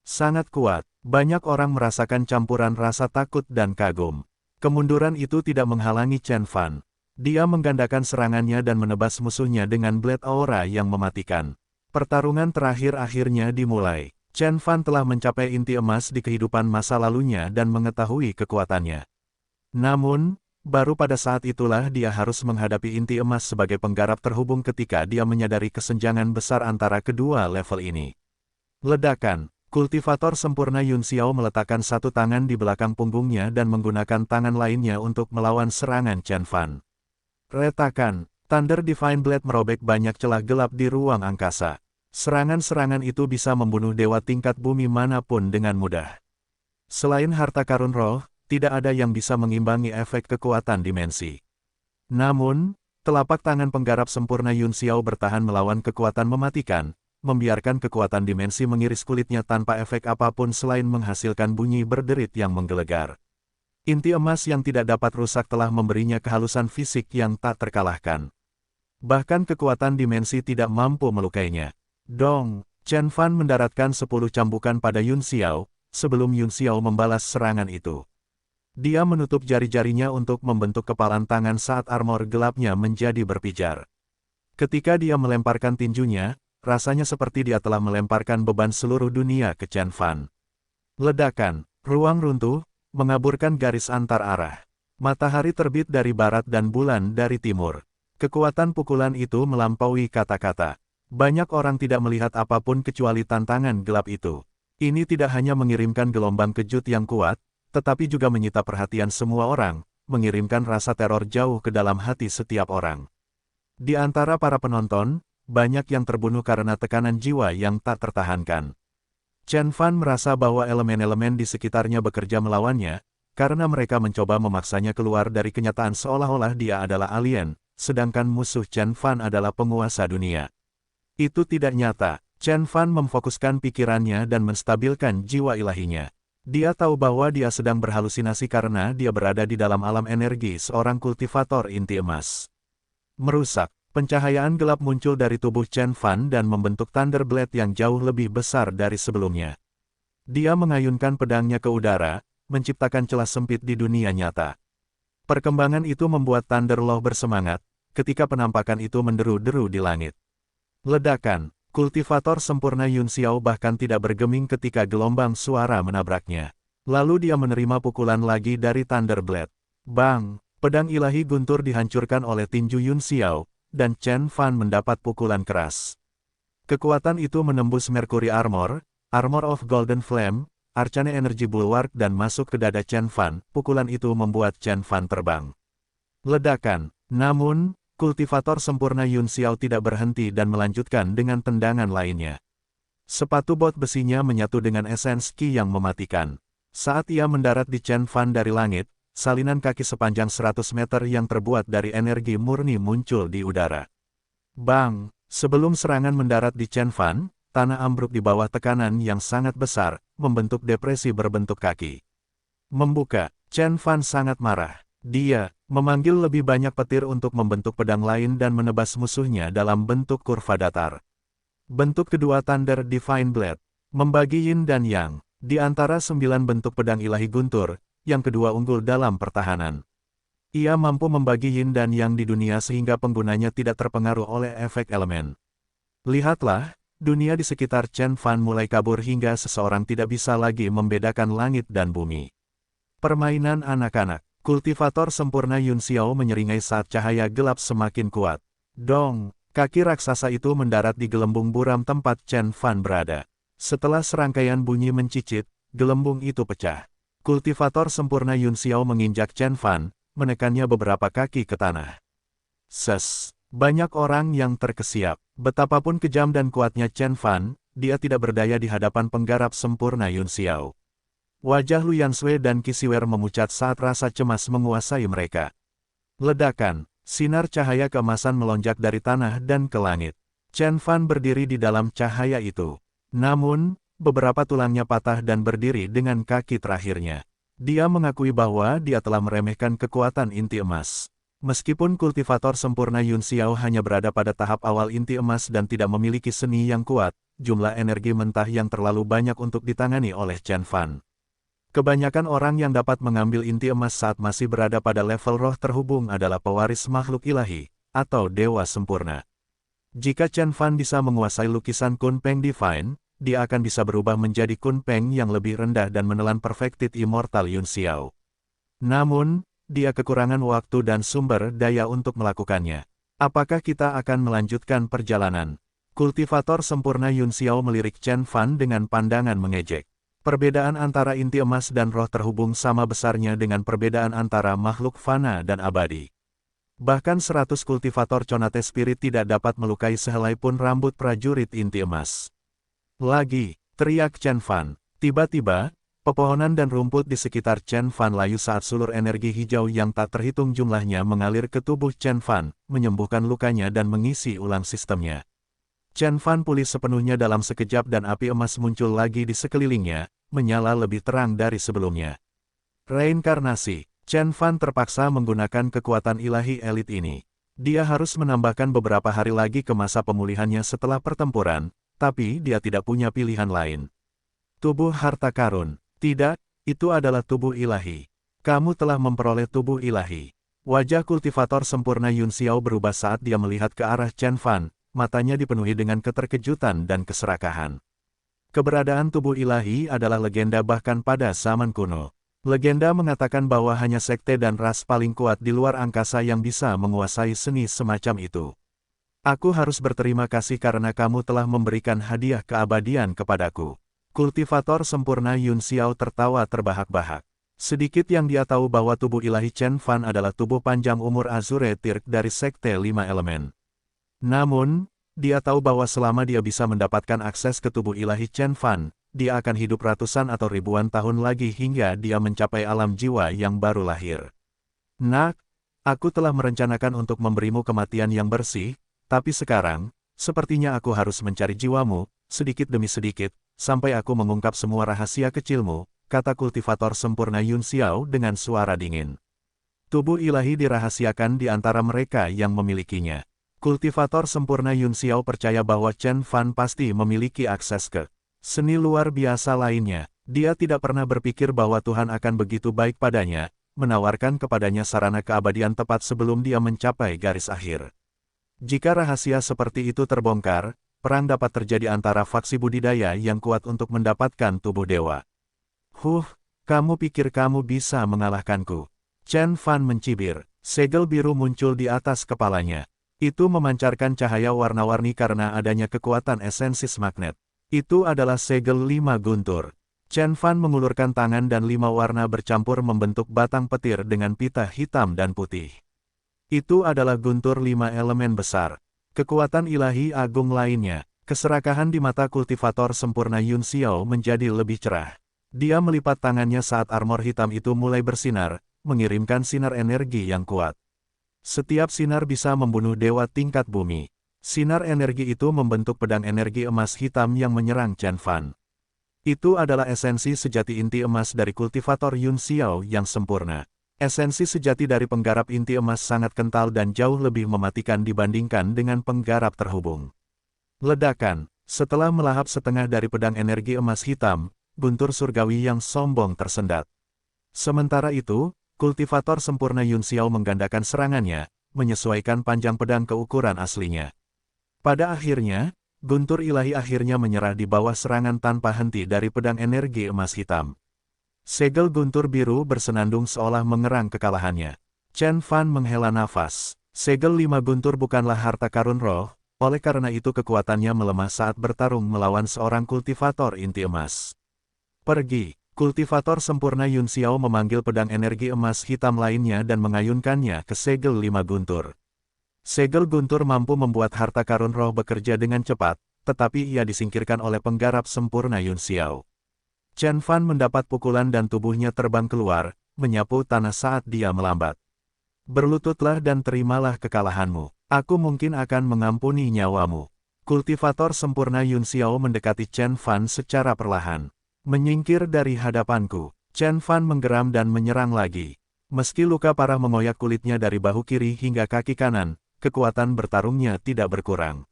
Sangat kuat, banyak orang merasakan campuran rasa takut dan kagum. Kemunduran itu tidak menghalangi Chen Fan. Dia menggandakan serangannya dan menebas musuhnya dengan Blade Aura yang mematikan. Pertarungan terakhir akhirnya dimulai. Chen Fan telah mencapai inti emas di kehidupan masa lalunya dan mengetahui kekuatannya. Namun, baru pada saat itulah dia harus menghadapi inti emas sebagai penggarap terhubung ketika dia menyadari kesenjangan besar antara kedua level ini. Ledakan. Kultivator sempurna Yun Xiao meletakkan satu tangan di belakang punggungnya dan menggunakan tangan lainnya untuk melawan serangan Chen Fan. Retakan. Thunder Divine Blade merobek banyak celah gelap di ruang angkasa. Serangan-serangan itu bisa membunuh dewa tingkat bumi manapun dengan mudah. Selain harta karun roh, tidak ada yang bisa mengimbangi efek kekuatan dimensi. Namun, telapak tangan penggarap sempurna Yun Xiao bertahan melawan kekuatan mematikan, membiarkan kekuatan dimensi mengiris kulitnya tanpa efek apapun selain menghasilkan bunyi berderit yang menggelegar. Inti emas yang tidak dapat rusak telah memberinya kehalusan fisik yang tak terkalahkan. Bahkan kekuatan dimensi tidak mampu melukainya. Dong, Chen Fan mendaratkan 10 cambukan pada Yun Xiao, sebelum Yun Xiao membalas serangan itu. Dia menutup jari-jarinya untuk membentuk kepalan tangan saat armor gelapnya menjadi berpijar. Ketika dia melemparkan tinjunya, rasanya seperti dia telah melemparkan beban seluruh dunia ke Chen Fan. Ledakan, ruang runtuh, mengaburkan garis antar arah. Matahari terbit dari barat dan bulan dari timur. Kekuatan pukulan itu melampaui kata-kata. Banyak orang tidak melihat apapun kecuali tantangan gelap itu. Ini tidak hanya mengirimkan gelombang kejut yang kuat, tetapi juga menyita perhatian semua orang, mengirimkan rasa teror jauh ke dalam hati setiap orang. Di antara para penonton, banyak yang terbunuh karena tekanan jiwa yang tak tertahankan. Chen Fan merasa bahwa elemen-elemen di sekitarnya bekerja melawannya, karena mereka mencoba memaksanya keluar dari kenyataan seolah-olah dia adalah alien, sedangkan musuh Chen Fan adalah penguasa dunia. Itu tidak nyata. Chen Fan memfokuskan pikirannya dan menstabilkan jiwa ilahinya. Dia tahu bahwa dia sedang berhalusinasi karena dia berada di dalam alam energi seorang kultivator inti emas. Merusak. Pencahayaan gelap muncul dari tubuh Chen Fan dan membentuk Thunder Blade yang jauh lebih besar dari sebelumnya. Dia mengayunkan pedangnya ke udara, menciptakan celah sempit di dunia nyata. Perkembangan itu membuat Thunder Law bersemangat, ketika penampakan itu menderu-deru di langit. Ledakan, kultivator sempurna Yun Xiao bahkan tidak bergeming ketika gelombang suara menabraknya. Lalu dia menerima pukulan lagi dari Thunder Blade. Bang, pedang ilahi guntur dihancurkan oleh tinju Yun Xiao, dan Chen Fan mendapat pukulan keras. Kekuatan itu menembus Mercury Armor, Armor of Golden Flame, Arcane Energy Bulwark dan masuk ke dada Chen Fan. Pukulan itu membuat Chen Fan terbang. Ledakan. Namun, kultivator sempurna Yun Xiao tidak berhenti dan melanjutkan dengan tendangan lainnya. Sepatu bot besinya menyatu dengan esens Qi yang mematikan. Saat ia mendarat di Chen Fan dari langit, salinan kaki sepanjang 100 meter yang terbuat dari energi murni muncul di udara. Bang! Sebelum serangan mendarat di Chen Fan, tanah ambruk di bawah tekanan yang sangat besar, membentuk depresi berbentuk kaki. Membuka, Chen Fan sangat marah. Dia memanggil lebih banyak petir untuk membentuk pedang lain dan menebas musuhnya dalam bentuk kurva datar. Bentuk kedua Thunder Divine Blade membagi Yin dan Yang. Di antara 9 bentuk pedang ilahi guntur, yang kedua unggul dalam pertahanan. Ia mampu membagi Yin dan Yang di dunia sehingga penggunanya tidak terpengaruh oleh efek elemen. Lihatlah, dunia di sekitar Chen Fan mulai kabur hingga seseorang tidak bisa lagi membedakan langit dan bumi. Permainan anak-anak. Kultivator sempurna Yun Xiao menyeringai saat cahaya gelap semakin kuat. Dong, kaki raksasa itu mendarat di gelembung buram tempat Chen Fan berada. Setelah serangkaian bunyi mencicit, gelembung itu pecah. Kultivator sempurna Yun Xiao menginjak Chen Fan, menekannya beberapa kaki ke tanah. Banyak orang yang terkesiap. Betapapun kejam dan kuatnya Chen Fan, dia tidak berdaya di hadapan penggarap sempurna Yun Xiao. Wajah Lu Yansui dan Qi Siwer memucat saat rasa cemas menguasai mereka. Ledakan, sinar cahaya keemasan melonjak dari tanah dan ke langit. Chen Fan berdiri di dalam cahaya itu. Namun, beberapa tulangnya patah dan berdiri dengan kaki terakhirnya. Dia mengakui bahwa dia telah meremehkan kekuatan inti emas. Meskipun kultivator sempurna Yun Xiao hanya berada pada tahap awal inti emas dan tidak memiliki seni yang kuat, jumlah energi mentah yang terlalu banyak untuk ditangani oleh Chen Fan. Kebanyakan orang yang dapat mengambil inti emas saat masih berada pada level roh terhubung adalah pewaris makhluk ilahi, atau dewa sempurna. Jika Chen Fan bisa menguasai lukisan Kunpeng Divine, dia akan bisa berubah menjadi Kunpeng yang lebih rendah dan menelan Perfected Immortal Yun Xiao. Namun, dia kekurangan waktu dan sumber daya untuk melakukannya. Apakah kita akan melanjutkan perjalanan? Kultivator sempurna Yun Xiao melirik Chen Fan dengan pandangan mengejek. Perbedaan antara inti emas dan roh terhubung sama besarnya dengan perbedaan antara makhluk fana dan abadi. Bahkan 100 kultivator Conate Spirit tidak dapat melukai sehelai pun rambut prajurit inti emas. Lagi, teriak Chen Fan. Tiba-tiba, pepohonan dan rumput di sekitar Chen Fan layu saat sulur energi hijau yang tak terhitung jumlahnya mengalir ke tubuh Chen Fan, menyembuhkan lukanya dan mengisi ulang sistemnya. Chen Fan pulih sepenuhnya dalam sekejap dan api emas muncul lagi di sekelilingnya, menyala lebih terang dari sebelumnya. Reinkarnasi, Chen Fan terpaksa menggunakan kekuatan ilahi elit ini. Dia harus menambahkan beberapa hari lagi ke masa pemulihannya setelah pertempuran, tapi dia tidak punya pilihan lain. Tubuh harta karun. Tidak, itu adalah tubuh ilahi. Kamu telah memperoleh tubuh ilahi. Wajah kultivator sempurna Yun Xiao berubah saat dia melihat ke arah Chen Fan. Matanya dipenuhi dengan keterkejutan dan keserakahan. Keberadaan tubuh ilahi adalah legenda bahkan pada zaman kuno. Legenda mengatakan bahwa hanya sekte dan ras paling kuat di luar angkasa yang bisa menguasai seni semacam itu. Aku harus berterima kasih karena kamu telah memberikan hadiah keabadian kepadaku. Kultivator sempurna Yun Xiao tertawa terbahak-bahak. Sedikit yang dia tahu bahwa tubuh ilahi Chen Fan adalah tubuh panjang umur Azure Tirk dari Sekte 5 Elemen. Namun, dia tahu bahwa selama dia bisa mendapatkan akses ke tubuh ilahi Chen Fan, dia akan hidup ratusan atau ribuan tahun lagi hingga dia mencapai alam jiwa yang baru lahir. Nak, aku telah merencanakan untuk memberimu kematian yang bersih, tapi sekarang, sepertinya aku harus mencari jiwamu, sedikit demi sedikit, sampai aku mengungkap semua rahasia kecilmu, kata kultivator sempurna Yun Xiao dengan suara dingin. Tubuh ilahi dirahasiakan di antara mereka yang memilikinya. Kultivator sempurna Yun Xiao percaya bahwa Chen Fan pasti memiliki akses ke seni luar biasa lainnya. Dia tidak pernah berpikir bahwa Tuhan akan begitu baik padanya, menawarkan kepadanya sarana keabadian tepat sebelum dia mencapai garis akhir. Jika rahasia seperti itu terbongkar, perang dapat terjadi antara faksi budidaya yang kuat untuk mendapatkan tubuh dewa. Kamu pikir kamu bisa mengalahkanku? Chen Fan mencibir. Segel biru muncul di atas kepalanya. Itu memancarkan cahaya warna-warni karena adanya kekuatan esensis magnet. Itu adalah segel 5 guntur. Chen Fan mengulurkan tangan dan 5 warna bercampur membentuk batang petir dengan pita hitam dan putih. Itu adalah guntur 5 elemen besar. Kekuatan ilahi agung lainnya. Keserakahan di mata kultivator sempurna Yun Xiao menjadi lebih cerah. Dia melipat tangannya saat armor hitam itu mulai bersinar, mengirimkan sinar energi yang kuat. Setiap sinar bisa membunuh dewa tingkat bumi. Sinar energi itu membentuk pedang energi emas hitam yang menyerang Chen Fan. Itu adalah esensi sejati inti emas dari kultivator Yun Xiao yang sempurna. Esensi sejati dari penggarap inti emas sangat kental dan jauh lebih mematikan dibandingkan dengan penggarap terhubung. Ledakan. Setelah melahap setengah dari pedang energi emas hitam, guntur surgawi yang sombong tersendat. Sementara itu, kultivator sempurna Yun Xiao menggandakan serangannya, menyesuaikan panjang pedang ke ukuran aslinya. Pada akhirnya, guntur ilahi akhirnya menyerah di bawah serangan tanpa henti dari pedang energi emas hitam. Segel guntur biru bersenandung seolah mengerang kekalahannya. Chen Fan menghela nafas. Segel 5 guntur bukanlah harta karun roh, oleh karena itu kekuatannya melemah saat bertarung melawan seorang kultivator inti emas. Pergi. Kultivator sempurna Yun Xiao memanggil pedang energi emas hitam lainnya dan mengayunkannya ke segel 5 guntur. Segel guntur mampu membuat harta karun roh bekerja dengan cepat, tetapi ia disingkirkan oleh penggarap sempurna Yun Xiao. Chen Fan mendapat pukulan dan tubuhnya terbang keluar, menyapu tanah saat dia melambat. Berlututlah dan terimalah kekalahanmu. Aku mungkin akan mengampuni nyawamu. Kultivator sempurna Yun Xiao mendekati Chen Fan secara perlahan. Menyingkir dari hadapanku. Chen Fan menggeram dan menyerang lagi. Meski luka parah mengoyak kulitnya dari bahu kiri hingga kaki kanan, kekuatan bertarungnya tidak berkurang.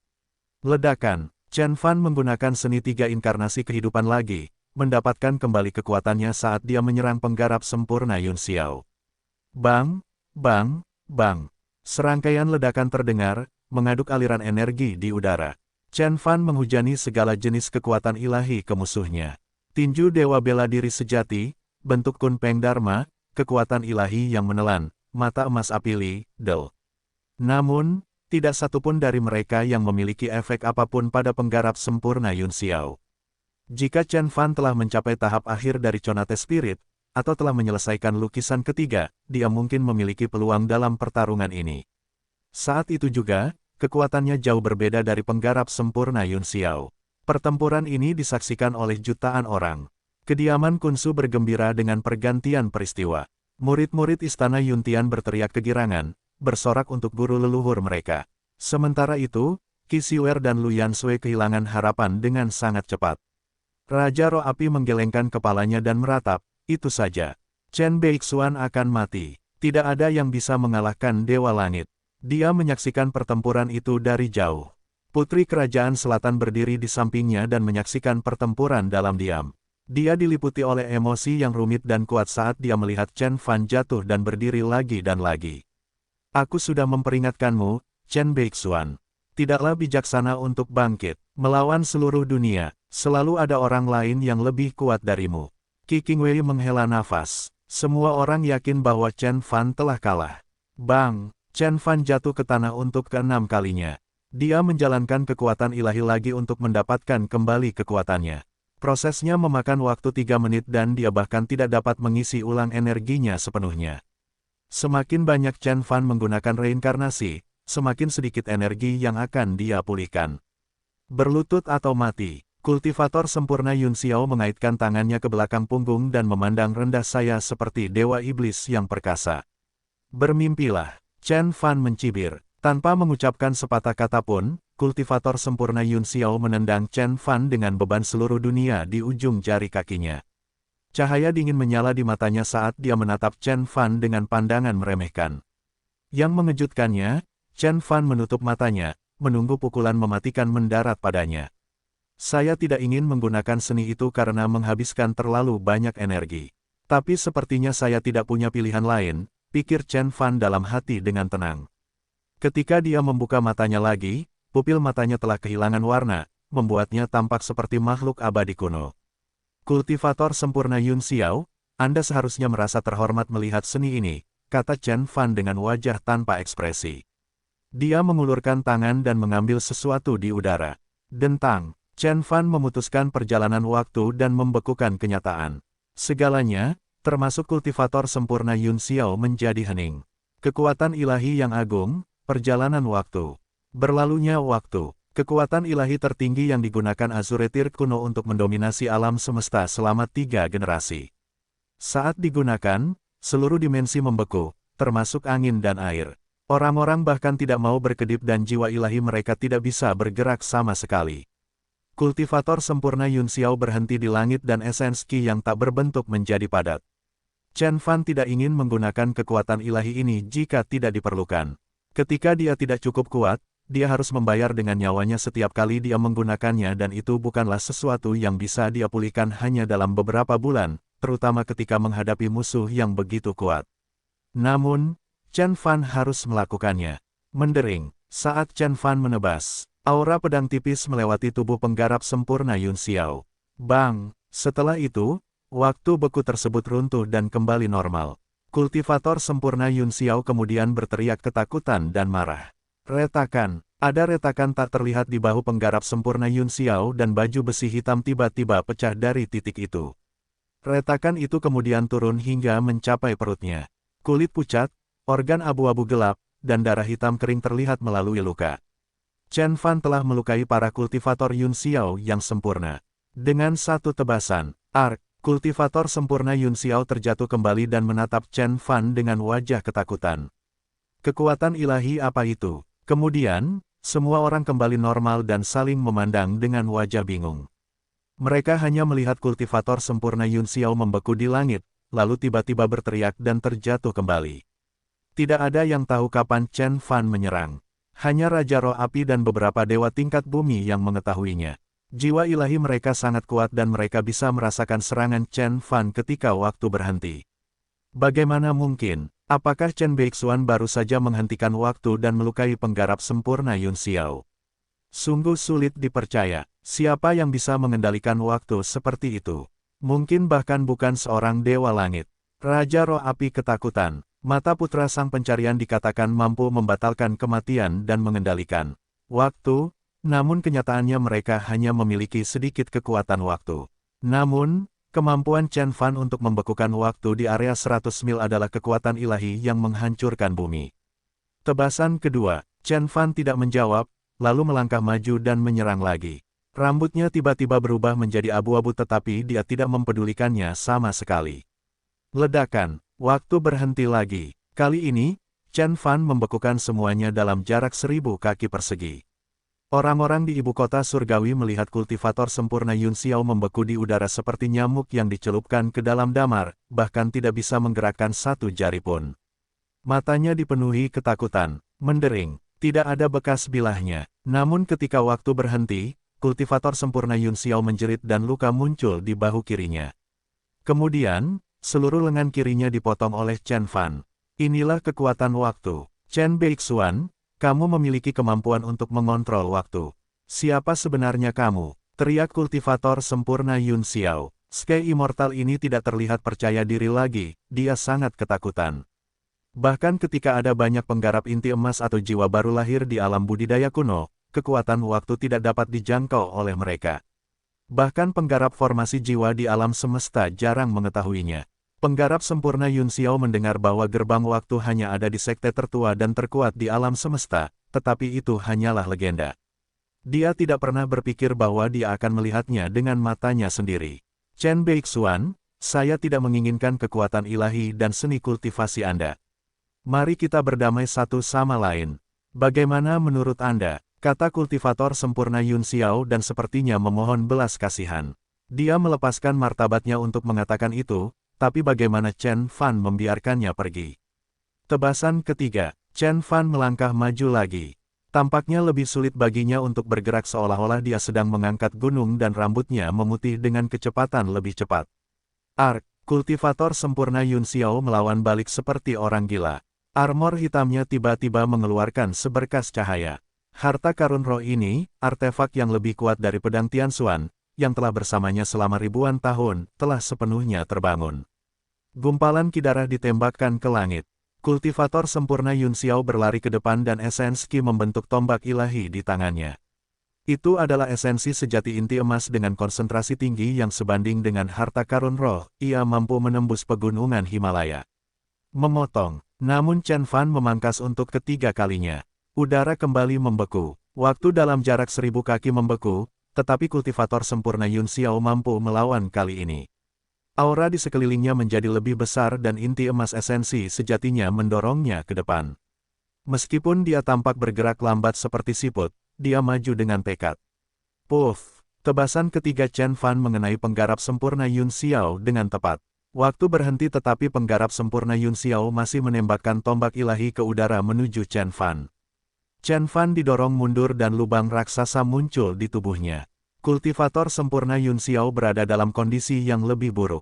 Ledakan. Chen Fan menggunakan seni 3 inkarnasi kehidupan lagi, mendapatkan kembali kekuatannya saat dia menyerang penggarap sempurna Yun Xiao. Bang, bang, bang. Serangkaian ledakan terdengar, mengaduk aliran energi di udara. Chen Fan menghujani segala jenis kekuatan ilahi ke musuhnya. Tinju Dewa Bela Diri Sejati, bentuk Kunpeng Dharma, kekuatan ilahi yang menelan, mata emas api Li, Del. Namun, tidak satupun dari mereka yang memiliki efek apapun pada penggarap sempurna Yun Xiao. Jika Chen Fan telah mencapai tahap akhir dari Conate Spirit, atau telah menyelesaikan lukisan ketiga, dia mungkin memiliki peluang dalam pertarungan ini. Saat itu juga, kekuatannya jauh berbeda dari penggarap sempurna Yun Xiao. Pertempuran ini disaksikan oleh jutaan orang. Kediaman Kunsu bergembira dengan pergantian peristiwa. Murid-murid istana Yuntian berteriak kegirangan, bersorak untuk guru leluhur mereka. Sementara itu, Qi Xiuer dan Lu Yansui kehilangan harapan dengan sangat cepat. Raja Roh Api menggelengkan kepalanya dan meratap, itu saja. Chen Beixuan akan mati. Tidak ada yang bisa mengalahkan Dewa Langit. Dia menyaksikan pertempuran itu dari jauh. Putri Kerajaan Selatan berdiri di sampingnya dan menyaksikan pertempuran dalam diam. Dia diliputi oleh emosi yang rumit dan kuat saat dia melihat Chen Fan jatuh dan berdiri lagi dan lagi. Aku sudah memperingatkanmu, Chen Beixuan. Tidaklah bijaksana untuk bangkit. Melawan seluruh dunia, selalu ada orang lain yang lebih kuat darimu. Qi Qingwei menghela nafas. Semua orang yakin bahwa Chen Fan telah kalah. Bang! Chen Fan jatuh ke tanah untuk ke-6 kalinya. Dia menjalankan kekuatan ilahi lagi untuk mendapatkan kembali kekuatannya. Prosesnya memakan waktu 3 menit dan dia bahkan tidak dapat mengisi ulang energinya sepenuhnya. Semakin banyak Chen Fan menggunakan reinkarnasi, semakin sedikit energi yang akan dia pulihkan. Berlutut atau mati, kultivator sempurna Yun Xiao mengaitkan tangannya ke belakang punggung dan memandang rendah saya seperti dewa iblis yang perkasa. Bermimpilah, Chen Fan mencibir. Tanpa mengucapkan sepatah kata pun, kultivator sempurna Yun Xiao menendang Chen Fan dengan beban seluruh dunia di ujung jari kakinya. Cahaya dingin menyala di matanya saat dia menatap Chen Fan dengan pandangan meremehkan. Yang mengejutkannya, Chen Fan menutup matanya, menunggu pukulan mematikan mendarat padanya. Saya tidak ingin menggunakan seni itu karena menghabiskan terlalu banyak energi. Tapi sepertinya saya tidak punya pilihan lain, pikir Chen Fan dalam hati dengan tenang. Ketika dia membuka matanya lagi, pupil matanya telah kehilangan warna, membuatnya tampak seperti makhluk abadi kuno. Kultivator sempurna Yun Xiao, Anda seharusnya merasa terhormat melihat seni ini, kata Chen Fan dengan wajah tanpa ekspresi. Dia mengulurkan tangan dan mengambil sesuatu di udara. Dentang, Chen Fan memutuskan perjalanan waktu dan membekukan kenyataan. Segalanya, termasuk kultivator sempurna Yun Xiao menjadi hening. Kekuatan ilahi yang agung, perjalanan waktu. Berlalunya waktu. Kekuatan ilahi tertinggi yang digunakan Azuretir kuno untuk mendominasi alam semesta selama 3 generasi. Saat digunakan, seluruh dimensi membeku, termasuk angin dan air. Orang-orang bahkan tidak mau berkedip dan jiwa ilahi mereka tidak bisa bergerak sama sekali. Kultivator sempurna Yun Xiao berhenti di langit dan esens Qi yang tak berbentuk menjadi padat. Chen Fan tidak ingin menggunakan kekuatan ilahi ini jika tidak diperlukan. Ketika dia tidak cukup kuat, dia harus membayar dengan nyawanya setiap kali dia menggunakannya dan itu bukanlah sesuatu yang bisa dia pulihkan hanya dalam beberapa bulan, terutama ketika menghadapi musuh yang begitu kuat. Namun, Chen Fan harus melakukannya. Mendering, saat Chen Fan menebas, aura pedang tipis melewati tubuh penggarap sempurna Yun Xiao. Bang! Setelah itu, waktu beku tersebut runtuh dan kembali normal. Kultivator sempurna Yun Xiao kemudian berteriak ketakutan dan marah. Retakan, ada retakan tak terlihat di bahu penggarap sempurna Yun Xiao dan baju besi hitam tiba-tiba pecah dari titik itu. Retakan itu kemudian turun hingga mencapai perutnya. Kulit pucat, organ abu-abu gelap, dan darah hitam kering terlihat melalui luka. Chen Fan telah melukai para kultivator Yun Xiao yang sempurna. Dengan satu tebasan, kultivator sempurna Yun Xiao terjatuh kembali dan menatap Chen Fan dengan wajah ketakutan. Kekuatan ilahi apa itu? Kemudian, semua orang kembali normal dan saling memandang dengan wajah bingung. Mereka hanya melihat kultivator sempurna Yun Xiao membeku di langit, lalu tiba-tiba berteriak dan terjatuh kembali. Tidak ada yang tahu kapan Chen Fan menyerang. Hanya Raja Roh Api dan beberapa dewa tingkat bumi yang mengetahuinya. Jiwa ilahi mereka sangat kuat dan mereka bisa merasakan serangan Chen Fan ketika waktu berhenti. Bagaimana mungkin? Apakah Chen Beixuan baru saja menghentikan waktu dan melukai penggarap sempurna Yun Xiao? Sungguh sulit dipercaya. Siapa yang bisa mengendalikan waktu seperti itu? Mungkin bahkan bukan seorang dewa langit. Raja Roh Api ketakutan. Mata putra sang pencarian dikatakan mampu membatalkan kematian dan mengendalikan waktu, namun kenyataannya mereka hanya memiliki sedikit kekuatan waktu. Namun, kemampuan Chen Fan untuk membekukan waktu di area 100 mil adalah kekuatan ilahi yang menghancurkan bumi. Tebasan kedua, Chen Fan tidak menjawab, lalu melangkah maju dan menyerang lagi. Rambutnya tiba-tiba berubah menjadi abu-abu tetapi dia tidak mempedulikannya sama sekali. Ledakan. Waktu berhenti lagi. Kali ini, Chen Fan membekukan semuanya dalam jarak 1000 kaki persegi. Orang-orang di ibu kota surgawi melihat kultivator sempurna Yun Xiao membeku di udara seperti nyamuk yang dicelupkan ke dalam damar, bahkan tidak bisa menggerakkan satu jari pun. Matanya dipenuhi ketakutan, mendering, tidak ada bekas bilahnya. Namun ketika waktu berhenti, kultivator sempurna Yun Xiao menjerit dan luka muncul di bahu kirinya. Kemudian, seluruh lengan kirinya dipotong oleh Chen Fan. Inilah kekuatan waktu. Chen Beixuan, kamu memiliki kemampuan untuk mengontrol waktu. Siapa sebenarnya kamu? Teriak kultivator sempurna Yun Xiao. Sky Immortal ini tidak terlihat percaya diri lagi, dia sangat ketakutan. Bahkan ketika ada banyak penggarap inti emas atau jiwa baru lahir di alam budidaya kuno, kekuatan waktu tidak dapat dijangkau oleh mereka. Bahkan penggarap formasi jiwa di alam semesta jarang mengetahuinya. Penggarap sempurna Yun Xiao mendengar bahwa gerbang waktu hanya ada di sekte tertua dan terkuat di alam semesta, tetapi itu hanyalah legenda. Dia tidak pernah berpikir bahwa dia akan melihatnya dengan matanya sendiri. Chen Beixuan, saya tidak menginginkan kekuatan ilahi dan seni kultivasi Anda. Mari kita berdamai satu sama lain. Bagaimana menurut Anda? Kata kultivator sempurna Yun Xiao dan sepertinya memohon belas kasihan. Dia melepaskan martabatnya untuk mengatakan itu, tapi bagaimana Chen Fan membiarkannya pergi? Tebasan ketiga, Chen Fan melangkah maju lagi. Tampaknya lebih sulit baginya untuk bergerak seolah-olah dia sedang mengangkat gunung dan rambutnya memutih dengan kecepatan lebih cepat. Kultivator sempurna Yun Xiao melawan balik seperti orang gila. Armor hitamnya tiba-tiba mengeluarkan seberkas cahaya. Harta karun roh ini, artefak yang lebih kuat dari pedang Tianxuan, yang telah bersamanya selama ribuan tahun, telah sepenuhnya terbangun. Gumpalan ki darah ditembakkan ke langit. Kultivator sempurna Yun Xiao berlari ke depan dan esensi membentuk tombak ilahi di tangannya. Itu adalah esensi sejati inti emas dengan konsentrasi tinggi yang sebanding dengan harta karun roh, ia mampu menembus pegunungan Himalaya. Memotong. Namun Chen Fan memangkas untuk ketiga kalinya. Udara kembali membeku. Waktu dalam jarak 1000 kaki membeku, tetapi kultivator sempurna Yun Xiao mampu melawan kali ini. Aura di sekelilingnya menjadi lebih besar dan inti emas esensi sejatinya mendorongnya ke depan. Meskipun dia tampak bergerak lambat seperti siput, dia maju dengan tekad. Puff! Tebasan ketiga Chen Fan mengenai penggarap sempurna Yun Xiao dengan tepat. Waktu berhenti tetapi penggarap sempurna Yun Xiao masih menembakkan tombak ilahi ke udara menuju Chen Fan. Chen Fan didorong mundur dan lubang raksasa muncul di tubuhnya. Kultivator sempurna Yun Xiao berada dalam kondisi yang lebih buruk.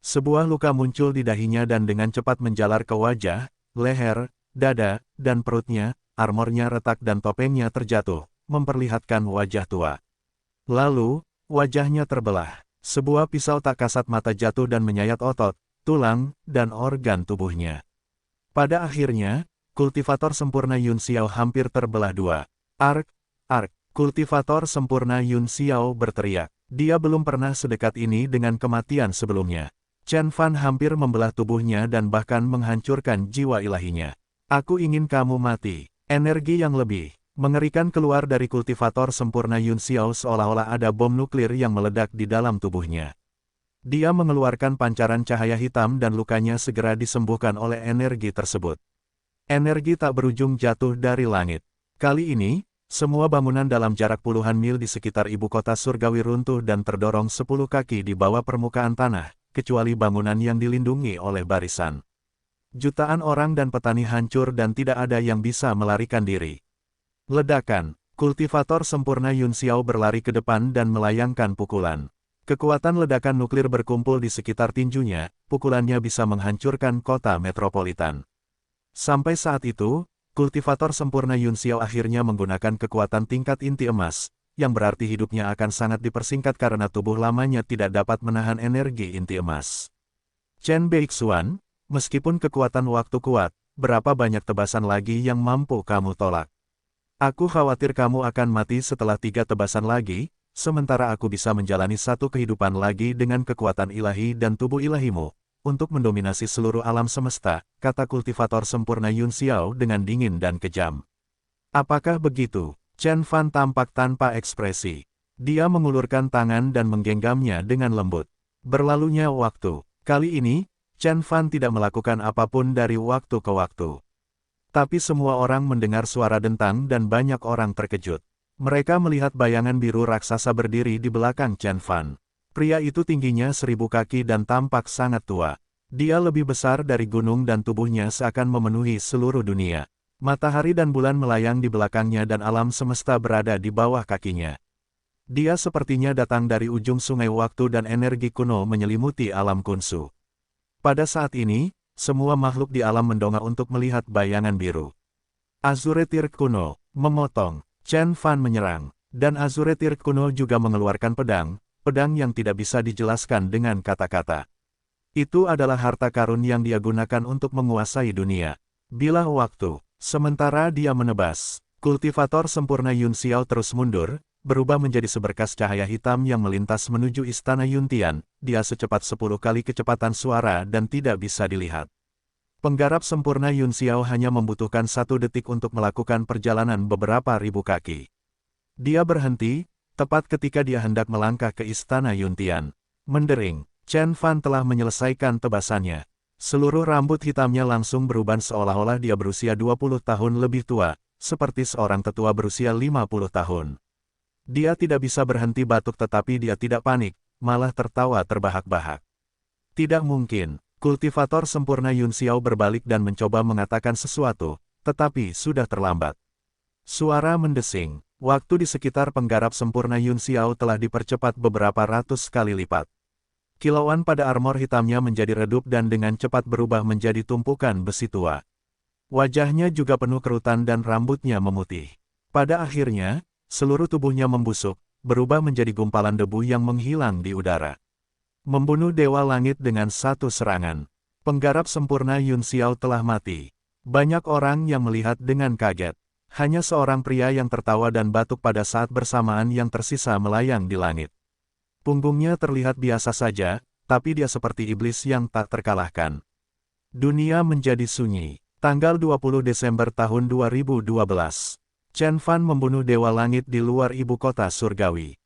Sebuah luka muncul di dahinya dan dengan cepat menjalar ke wajah, leher, dada, dan perutnya, armornya retak dan topengnya terjatuh, memperlihatkan wajah tua. Lalu, wajahnya terbelah. Sebuah pisau tak kasat mata jatuh dan menyayat otot, tulang, dan organ tubuhnya. Pada akhirnya, kultivator sempurna Yun Xiao hampir terbelah dua. Kultivator sempurna Yun Xiao berteriak. Dia belum pernah sedekat ini dengan kematian sebelumnya. Chen Fan hampir membelah tubuhnya dan bahkan menghancurkan jiwa ilahinya. Aku ingin kamu mati. Energi yang lebih mengerikan keluar dari kultivator sempurna Yun Xiao seolah-olah ada bom nuklir yang meledak di dalam tubuhnya. Dia mengeluarkan pancaran cahaya hitam dan lukanya segera disembuhkan oleh energi tersebut. Energi tak berujung jatuh dari langit. Kali ini, semua bangunan dalam jarak puluhan mil di sekitar ibu kota surgawi runtuh dan terdorong 10 kaki di bawah permukaan tanah, kecuali bangunan yang dilindungi oleh barisan. Jutaan orang dan petani hancur dan tidak ada yang bisa melarikan diri. Ledakan. Kultivator sempurna Yun Xiao berlari ke depan dan melayangkan pukulan. Kekuatan ledakan nuklir berkumpul di sekitar tinjunya, pukulannya bisa menghancurkan kota metropolitan. Sampai saat itu, kultivator sempurna Yun Xiao akhirnya menggunakan kekuatan tingkat inti emas, yang berarti hidupnya akan sangat dipersingkat karena tubuh lamanya tidak dapat menahan energi inti emas. Chen Beixuan, meskipun kekuatan waktu kuat, berapa banyak tebasan lagi yang mampu kamu tolak? Aku khawatir kamu akan mati setelah 3 tebasan lagi, sementara aku bisa menjalani 1 kehidupan lagi dengan kekuatan ilahi dan tubuh ilahimu, untuk mendominasi seluruh alam semesta, kata kultivator sempurna Yun Xiao dengan dingin dan kejam. Apakah begitu? Chen Fan tampak tanpa ekspresi. Dia mengulurkan tangan dan menggenggamnya dengan lembut. Berlalunya waktu. Kali ini, Chen Fan tidak melakukan apapun dari waktu ke waktu. Tapi semua orang mendengar suara dentang dan banyak orang terkejut. Mereka melihat bayangan biru raksasa berdiri di belakang Chen Fan. Pria itu tingginya 1000 kaki dan tampak sangat tua. Dia lebih besar dari gunung dan tubuhnya seakan memenuhi seluruh dunia. Matahari dan bulan melayang di belakangnya dan alam semesta berada di bawah kakinya. Dia sepertinya datang dari ujung sungai waktu dan energi kuno menyelimuti alam kunsu. Pada saat ini, semua makhluk di alam mendongak untuk melihat bayangan biru. Azuretir kuno, memotong. Chen Fan menyerang. Dan Azuretir kuno juga mengeluarkan pedang yang tidak bisa dijelaskan dengan kata-kata. Itu adalah harta karun yang dia gunakan untuk menguasai dunia. Bila waktu. Sementara dia menebas, kultivator sempurna Yun Xiao terus mundur, berubah menjadi seberkas cahaya hitam yang melintas menuju istana Yuntian. Dia secepat 10 kali kecepatan suara dan tidak bisa dilihat. Penggarap sempurna Yun Xiao hanya membutuhkan 1 detik untuk melakukan perjalanan beberapa ribu kaki. Dia berhenti, tepat ketika dia hendak melangkah ke istana Yuntian. Mendering, Chen Fan telah menyelesaikan tebasannya. Seluruh rambut hitamnya langsung berubah seolah-olah dia berusia 20 tahun lebih tua, seperti seorang tetua berusia 50 tahun. Dia tidak bisa berhenti batuk tetapi dia tidak panik, malah tertawa terbahak-bahak. Tidak mungkin, kultivator sempurna Yun Xiao berbalik dan mencoba mengatakan sesuatu, tetapi sudah terlambat. Suara mendesing. Waktu di sekitar penggarap sempurna Yun Xiao telah dipercepat beberapa ratus kali lipat. Kilauan pada armor hitamnya menjadi redup dan dengan cepat berubah menjadi tumpukan besi tua. Wajahnya juga penuh kerutan dan rambutnya memutih. Pada akhirnya, seluruh tubuhnya membusuk, berubah menjadi gumpalan debu yang menghilang di udara. Membunuh Dewa Langit dengan 1 serangan. Penggarap sempurna Yun Xiao telah mati. Banyak orang yang melihat dengan kaget. Hanya seorang pria yang tertawa dan batuk pada saat bersamaan yang tersisa melayang di langit. Punggungnya terlihat biasa saja, tapi dia seperti iblis yang tak terkalahkan. Dunia menjadi sunyi. Tanggal 20 Desember tahun 2012. Chen Fan membunuh Dewa Langit di luar ibu kota surgawi.